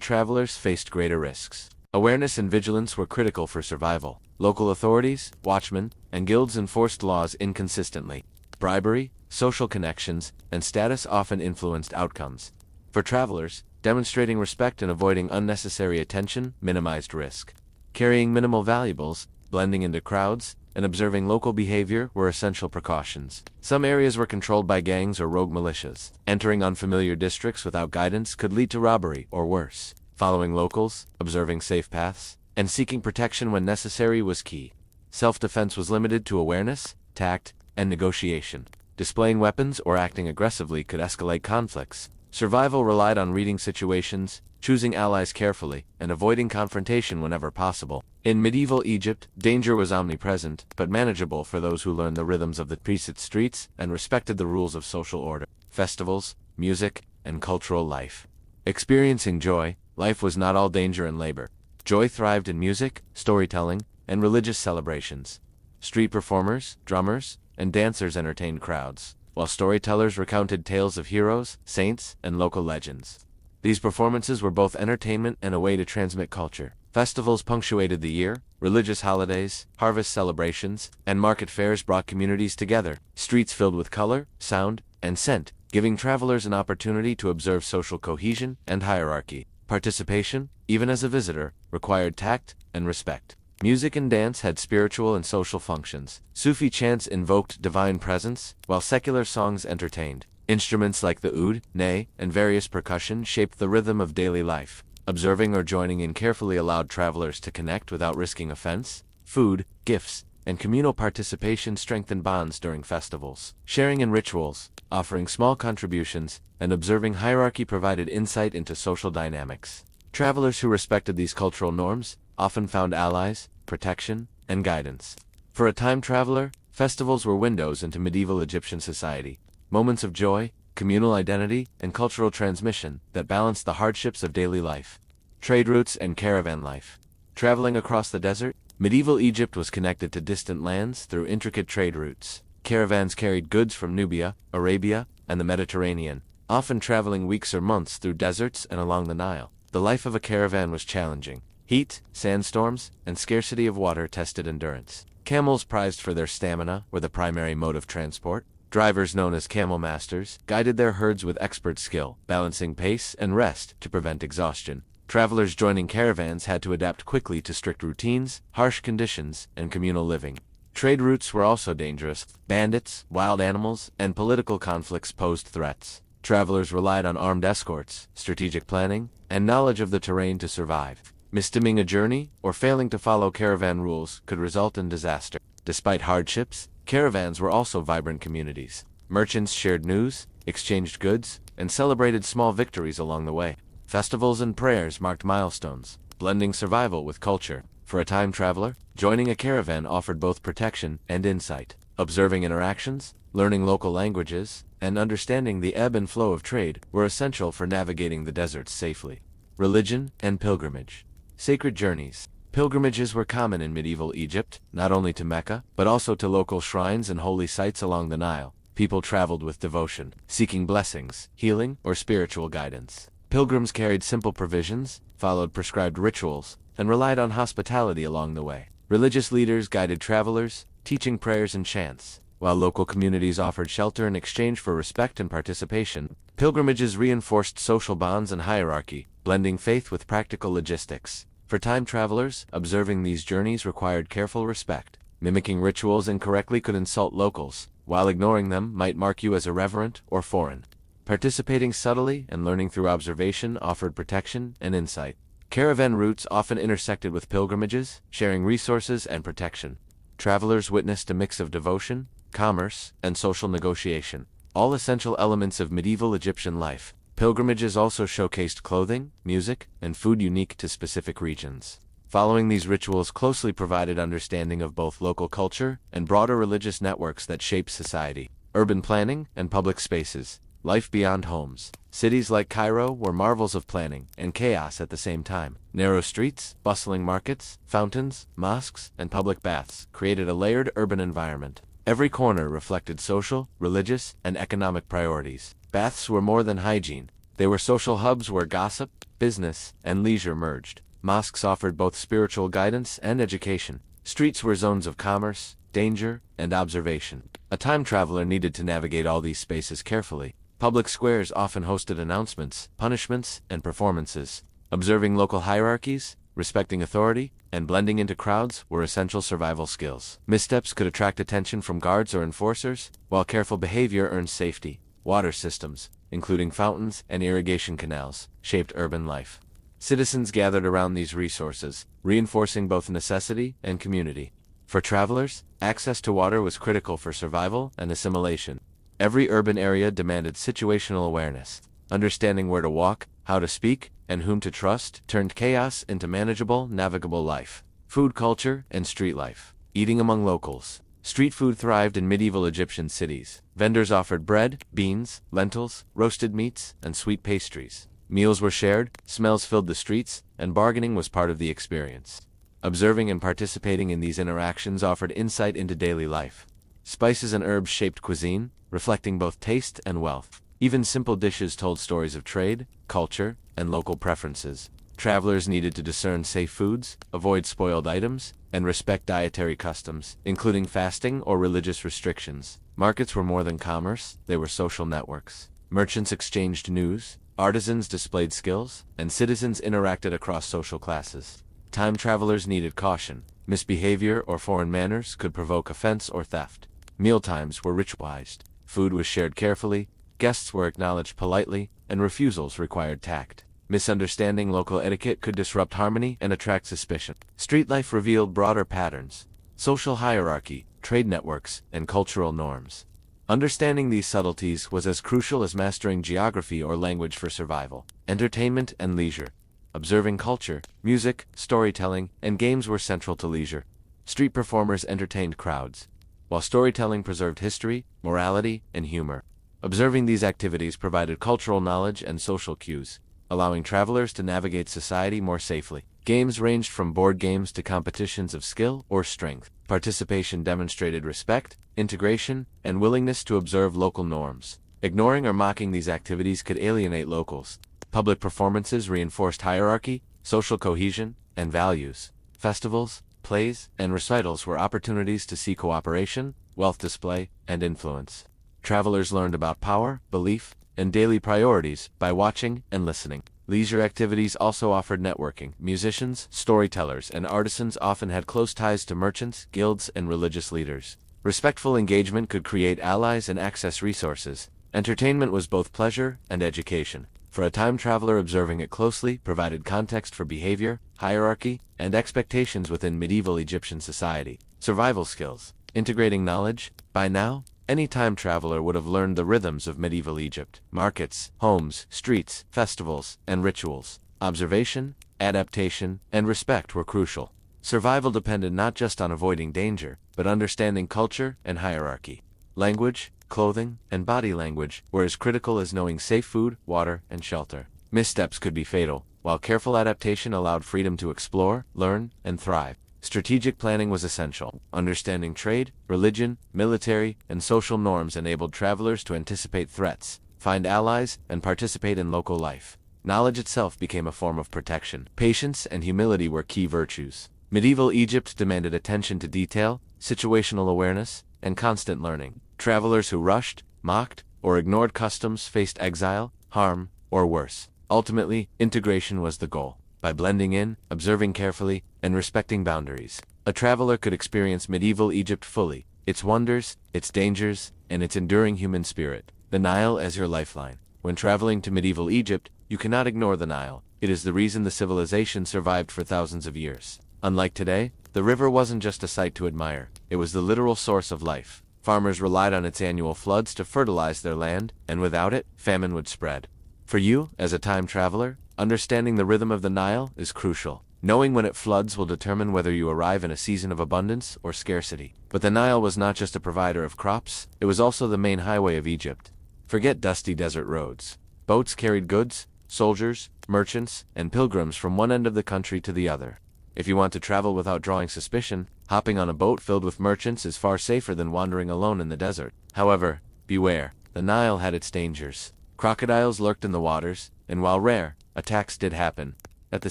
travelers faced greater risks. Awareness and vigilance were critical for survival. Local authorities, watchmen, and guilds enforced laws inconsistently. Bribery, social connections, and status often influenced outcomes. For travelers, demonstrating respect and avoiding unnecessary attention minimized risk. Carrying minimal valuables, blending into crowds, and observing local behavior were essential precautions. Some areas were controlled by gangs or rogue militias. Entering unfamiliar districts without guidance could lead to robbery or worse. Following locals, observing safe paths, and seeking protection when necessary was key. Self-defense was limited to awareness, tact, and negotiation. Displaying weapons or acting aggressively could escalate conflicts. Survival relied on reading situations, choosing allies carefully, and avoiding confrontation whenever possible. In medieval Egypt, danger was omnipresent, but manageable for those who learned the rhythms of the preset streets and respected the rules of social order. Festivals, music, and cultural life. Experiencing joy, life was not all danger and labor. Joy thrived in music, storytelling, and religious celebrations. Street performers, drummers, and dancers entertained crowds, while storytellers recounted tales of heroes, saints, and local legends. These performances were both entertainment and a way to transmit culture. Festivals punctuated the year, religious holidays, harvest celebrations, and market fairs brought communities together, streets filled with color, sound, and scent, giving travelers an opportunity to observe social cohesion and hierarchy. Participation, even as a visitor, required tact and respect. Music and dance had spiritual and social functions. Sufi chants invoked divine presence, while secular songs entertained. Instruments like the oud, ney, and various percussion shaped the rhythm of daily life. Observing or joining in carefully allowed travelers to connect without risking offense. Food, gifts, and communal participation strengthened bonds during festivals. Sharing in rituals, offering small contributions, and observing hierarchy provided insight into social dynamics. Travelers who respected these cultural norms often found allies, protection, and guidance. For a time traveler, festivals were windows into medieval Egyptian society. Moments of joy, communal identity, and cultural transmission that balanced the hardships of daily life. Trade routes and caravan life. Traveling across the desert, medieval Egypt was connected to distant lands through intricate trade routes. Caravans carried goods from Nubia, Arabia, and the Mediterranean, often traveling weeks or months through deserts and along the Nile. The life of a caravan was challenging. Heat, sandstorms, and scarcity of water tested endurance. Camels, prized for their stamina, were the primary mode of transport. Drivers known as camel masters guided their herds with expert skill, balancing pace and rest to prevent exhaustion. Travelers joining caravans had to adapt quickly to strict routines, harsh conditions, and communal living. Trade routes were also dangerous. Bandits, wild animals, and political conflicts posed threats. Travelers relied on armed escorts, strategic planning, and knowledge of the terrain to survive. Missing a journey or failing to follow caravan rules could result in disaster. Despite hardships, caravans were also vibrant communities. Merchants shared news, exchanged goods, and celebrated small victories along the way. Festivals and prayers marked milestones, blending survival with culture. For a time traveler, joining a caravan offered both protection and insight. Observing interactions, learning local languages, and understanding the ebb and flow of trade were essential for navigating the deserts safely. Religion and pilgrimage. Sacred journeys. Pilgrimages were common in medieval Egypt, not only to Mecca, but also to local shrines and holy sites along the Nile. People traveled with devotion, seeking blessings, healing, or spiritual guidance. Pilgrims carried simple provisions, followed prescribed rituals, and relied on hospitality along the way. Religious leaders guided travelers, teaching prayers and chants, while local communities offered shelter in exchange for respect and participation. Pilgrimages reinforced social bonds and hierarchy, blending faith with practical logistics. For time travelers, observing these journeys required careful respect. Mimicking rituals incorrectly could insult locals, while ignoring them might mark you as irreverent or foreign. Participating subtly and learning through observation offered protection and insight. Caravan routes often intersected with pilgrimages, sharing resources and protection. Travelers witnessed a mix of devotion, commerce, and social negotiation. all essential elements of medieval Egyptian life. Pilgrimages also showcased clothing, music, and food unique to specific regions. Following these rituals closely provided understanding of both local culture and broader religious networks that shape society. Urban planning and public spaces. Life beyond homes. Cities like Cairo were marvels of planning and chaos at the same time. Narrow streets, bustling markets, fountains, mosques, and public baths created a layered urban environment. Every corner reflected social, religious, and economic priorities. Baths were more than hygiene. They were social hubs where gossip, business, and leisure merged. Mosques offered both spiritual guidance and education. Streets were zones of commerce, danger, and observation. A time traveler needed to navigate all these spaces carefully. Public squares often hosted announcements, punishments, and performances. Observing local hierarchies, respecting authority, and blending into crowds were essential survival skills. Missteps could attract attention from guards or enforcers, while careful behavior earned safety. Water systems, including fountains and irrigation canals, shaped urban life. Citizens gathered around these resources, reinforcing both necessity and community. For travelers, access to water was critical for survival and assimilation. Every urban area demanded situational awareness. Understanding where to walk, how to speak, and whom to trust turned chaos into manageable, navigable life. Food culture and street life. Eating among locals. Street food thrived in medieval Egyptian cities. Vendors offered bread, beans, lentils, roasted meats, and sweet pastries. Meals were shared, smells filled the streets, and bargaining was part of the experience. Observing and participating in these interactions offered insight into daily life. Spices and herbs shaped cuisine, reflecting both taste and wealth. Even simple dishes told stories of trade, culture, and local preferences. Travelers needed to discern safe foods, avoid spoiled items, and respect dietary customs, including fasting or religious restrictions. Markets were more than commerce, they were social networks. Merchants exchanged news, artisans displayed skills, and citizens interacted across social classes. Time travelers needed caution. Misbehavior or foreign manners could provoke offense or theft. Mealtimes were ritualized. Food was shared carefully, guests were acknowledged politely, and refusals required tact. Misunderstanding local etiquette could disrupt harmony and attract suspicion. Street life revealed broader patterns, social hierarchy, trade networks, and cultural norms. Understanding these subtleties was as crucial as mastering geography or language for survival. Entertainment and leisure. Observing culture, music, storytelling, and games were central to leisure. Street performers entertained crowds, while storytelling preserved history, morality, and humor. Observing these activities provided cultural knowledge and social cues, allowing travelers to navigate society more safely. Games ranged from board games to competitions of skill or strength. Participation demonstrated respect, integration, and willingness to observe local norms. Ignoring or mocking these activities could alienate locals. Public performances reinforced hierarchy, social cohesion, and values. Festivals, plays, and recitals were opportunities to see cooperation, wealth display, and influence. Travelers learned about power, belief, and daily priorities by watching and listening. Leisure activities also offered networking. Musicians, storytellers, and artisans often had close ties to merchants, guilds, and religious leaders. Respectful engagement could create allies and access resources. Entertainment was both pleasure and education. For a time traveler, observing it closely provided context for behavior, hierarchy, and expectations within medieval Egyptian society. Survival skills. Integrating knowledge. By now, any time traveler would have learned the rhythms of medieval Egypt. Markets, homes, streets, festivals, and rituals. Observation, adaptation, and respect were crucial. Survival depended not just on avoiding danger, but understanding culture and hierarchy. Language, clothing, and body language were as critical as knowing safe food, water, and shelter. Missteps could be fatal, while careful adaptation allowed freedom to explore, learn, and thrive. Strategic planning was essential. Understanding trade, religion, military, and social norms enabled travelers to anticipate threats, find allies, and participate in local life. Knowledge itself became a form of protection. Patience and humility were key virtues. Medieval Egypt demanded attention to detail, situational awareness, and constant learning. Travelers who rushed, mocked, or ignored customs faced exile, harm, or worse. Ultimately, integration was the goal. By blending in, observing carefully, and respecting boundaries, a traveler could experience medieval Egypt fully, its wonders, its dangers, and its enduring human spirit. The Nile as your lifeline. When traveling to medieval Egypt, you cannot ignore the Nile. It is the reason the civilization survived for thousands of years. Unlike today, the river wasn't just a sight to admire, it was the literal source of life. Farmers relied on its annual floods to fertilize their land, and without it, famine would spread. For you, as a time traveler, understanding the rhythm of the Nile is crucial. Knowing when it floods will determine whether you arrive in a season of abundance or scarcity. But the Nile was not just a provider of crops, it was also the main highway of Egypt. Forget dusty desert roads. Boats carried goods, soldiers, merchants, and pilgrims from one end of the country to the other. If you want to travel without drawing suspicion, hopping on a boat filled with merchants is far safer than wandering alone in the desert. However, beware, the Nile had its dangers. Crocodiles lurked in the waters, and while rare, attacks did happen. At the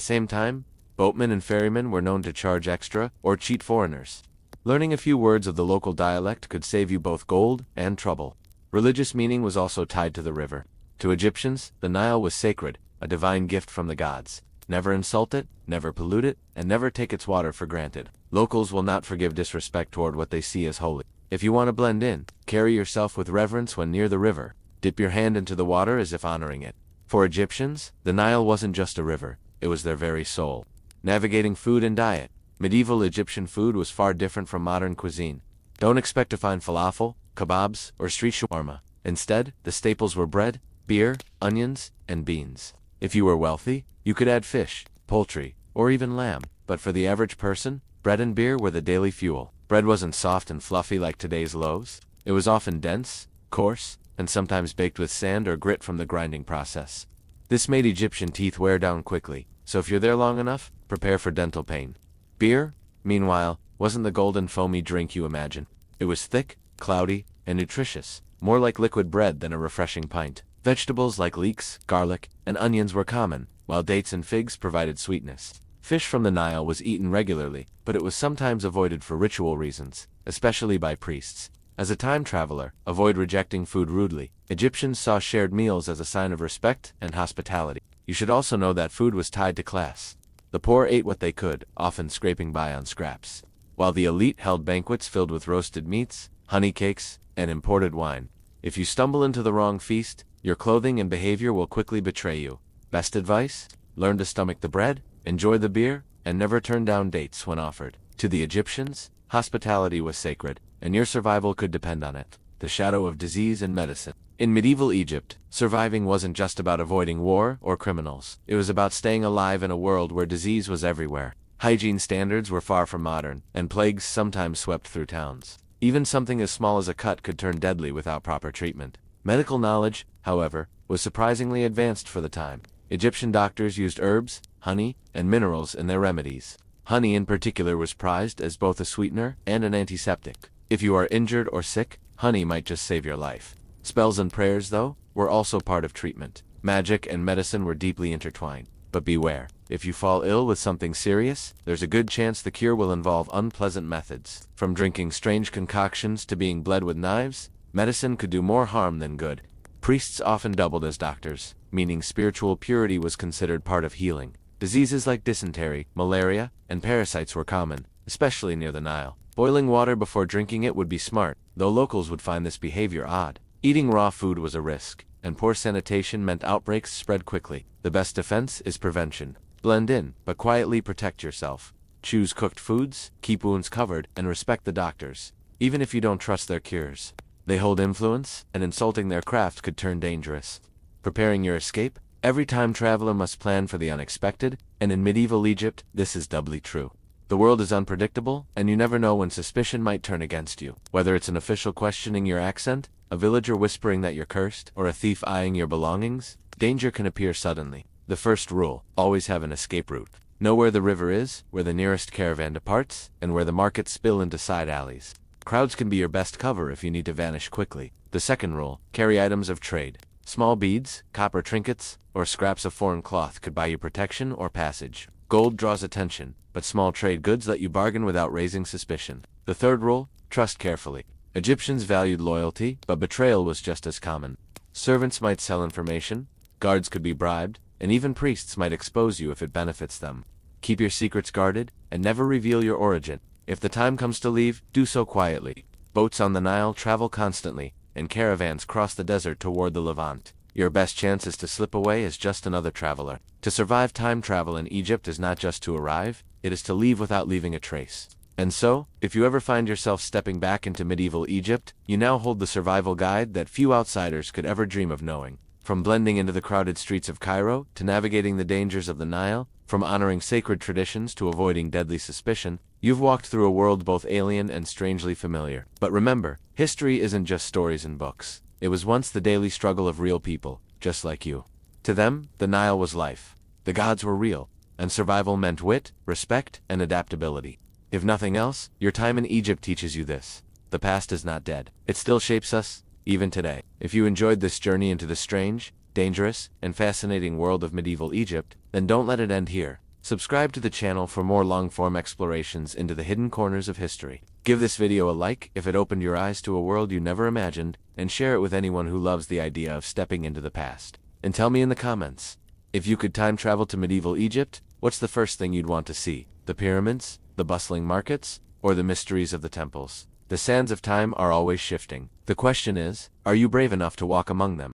same time, boatmen and ferrymen were known to charge extra or cheat foreigners. Learning a few words of the local dialect could save you both gold and trouble. Religious meaning was also tied to the river. To Egyptians, the Nile was sacred, a divine gift from the gods. Never insult it, never pollute it, and never take its water for granted. Locals will not forgive disrespect toward what they see as holy. If you want to blend in, carry yourself with reverence when near the river. Dip your hand into the water as if honoring it. For Egyptians, the Nile wasn't just a river, it was their very soul. Navigating food and diet. Medieval Egyptian food was far different from modern cuisine. Don't expect to find falafel, kebabs, or street shawarma. Instead, the staples were bread, beer, onions, and beans. If you were wealthy, you could add fish, poultry, or even lamb. But for the average person, bread and beer were the daily fuel. Bread wasn't soft and fluffy like today's loaves. It was often dense, coarse, and sometimes baked with sand or grit from the grinding process. This made Egyptian teeth wear down quickly, so if you're there long enough, prepare for dental pain. Beer, meanwhile, wasn't the golden foamy drink you imagine. It was thick, cloudy, and nutritious, more like liquid bread than a refreshing pint. Vegetables like leeks, garlic, and onions were common, while dates and figs provided sweetness. Fish from the Nile was eaten regularly, but it was sometimes avoided for ritual reasons, especially by priests. As a time traveler, avoid rejecting food rudely. Egyptians saw shared meals as a sign of respect and hospitality. You should also know that food was tied to class. The poor ate what they could, often scraping by on scraps, while the elite held banquets filled with roasted meats, honey cakes, and imported wine. If you stumble into the wrong feast, your clothing and behavior will quickly betray you. Best advice? Learn to stomach the bread, enjoy the beer, and never turn down dates when offered. To the Egyptians, hospitality was sacred, and your survival could depend on it. The shadow of disease and medicine. In medieval Egypt, surviving wasn't just about avoiding war or criminals. It was about staying alive in a world where disease was everywhere. Hygiene standards were far from modern, and plagues sometimes swept through towns. Even something as small as a cut could turn deadly without proper treatment. Medical knowledge, however, was surprisingly advanced for the time. Egyptian doctors used herbs, honey, and minerals in their remedies. Honey in particular was prized as both a sweetener and an antiseptic. If you are injured or sick, honey might just save your life. Spells and prayers, though, were also part of treatment. Magic and medicine were deeply intertwined. But beware, if you fall ill with something serious, there's a good chance the cure will involve unpleasant methods. From drinking strange concoctions to being bled with knives, medicine could do more harm than good. Priests often doubled as doctors, meaning spiritual purity was considered part of healing. Diseases like dysentery, malaria, and parasites were common, especially near the Nile. Boiling water before drinking it would be smart, though locals would find this behavior odd. Eating raw food was a risk, and poor sanitation meant outbreaks spread quickly. The best defense is prevention. Blend in, but quietly protect yourself. Choose cooked foods, keep wounds covered, and respect the doctors, even if you don't trust their cures. They hold influence, and insulting their craft could turn dangerous. Preparing your escape? Every time traveler must plan for the unexpected, and in medieval Egypt, this is doubly true. The world is unpredictable, and you never know when suspicion might turn against you. Whether it's an official questioning your accent, a villager whispering that you're cursed, or a thief eyeing your belongings, danger can appear suddenly. The first rule: always have an escape route. Know where the river is, where the nearest caravan departs, and where the markets spill into side alleys. Crowds can be your best cover if you need to vanish quickly. The second rule: carry items of trade. Small beads, copper trinkets, or scraps of foreign cloth could buy you protection or passage. Gold draws attention, but small trade goods let you bargain without raising suspicion. The third rule: trust carefully. Egyptians valued loyalty, but betrayal was just as common. Servants might sell information, guards could be bribed, and even priests might expose you if it benefits them. Keep your secrets guarded, and never reveal your origin. If the time comes to leave, do so quietly. Boats on the Nile travel constantly, and caravans cross the desert toward the Levant. Your best chance is to slip away as just another traveler. To survive time travel in Egypt is not just to arrive, it is to leave without leaving a trace. And so, if you ever find yourself stepping back into medieval Egypt, you now hold the survival guide that few outsiders could ever dream of knowing. From blending into the crowded streets of Cairo, to navigating the dangers of the Nile, from honoring sacred traditions to avoiding deadly suspicion, you've walked through a world both alien and strangely familiar. But remember, history isn't just stories and books. It was once the daily struggle of real people, just like you. To them, the Nile was life. The gods were real, and survival meant wit, respect, and adaptability. If nothing else, your time in Egypt teaches you this. The past is not dead. It still shapes us, even today. If you enjoyed this journey into the strange, dangerous, and fascinating world of medieval Egypt, then don't let it end here. Subscribe to the channel for more long-form explorations into the hidden corners of history. Give this video a like if it opened your eyes to a world you never imagined, and share it with anyone who loves the idea of stepping into the past. And tell me in the comments, if you could time travel to medieval Egypt, what's the first thing you'd want to see? The pyramids, the bustling markets, or the mysteries of the temples? The sands of time are always shifting. The question is, are you brave enough to walk among them?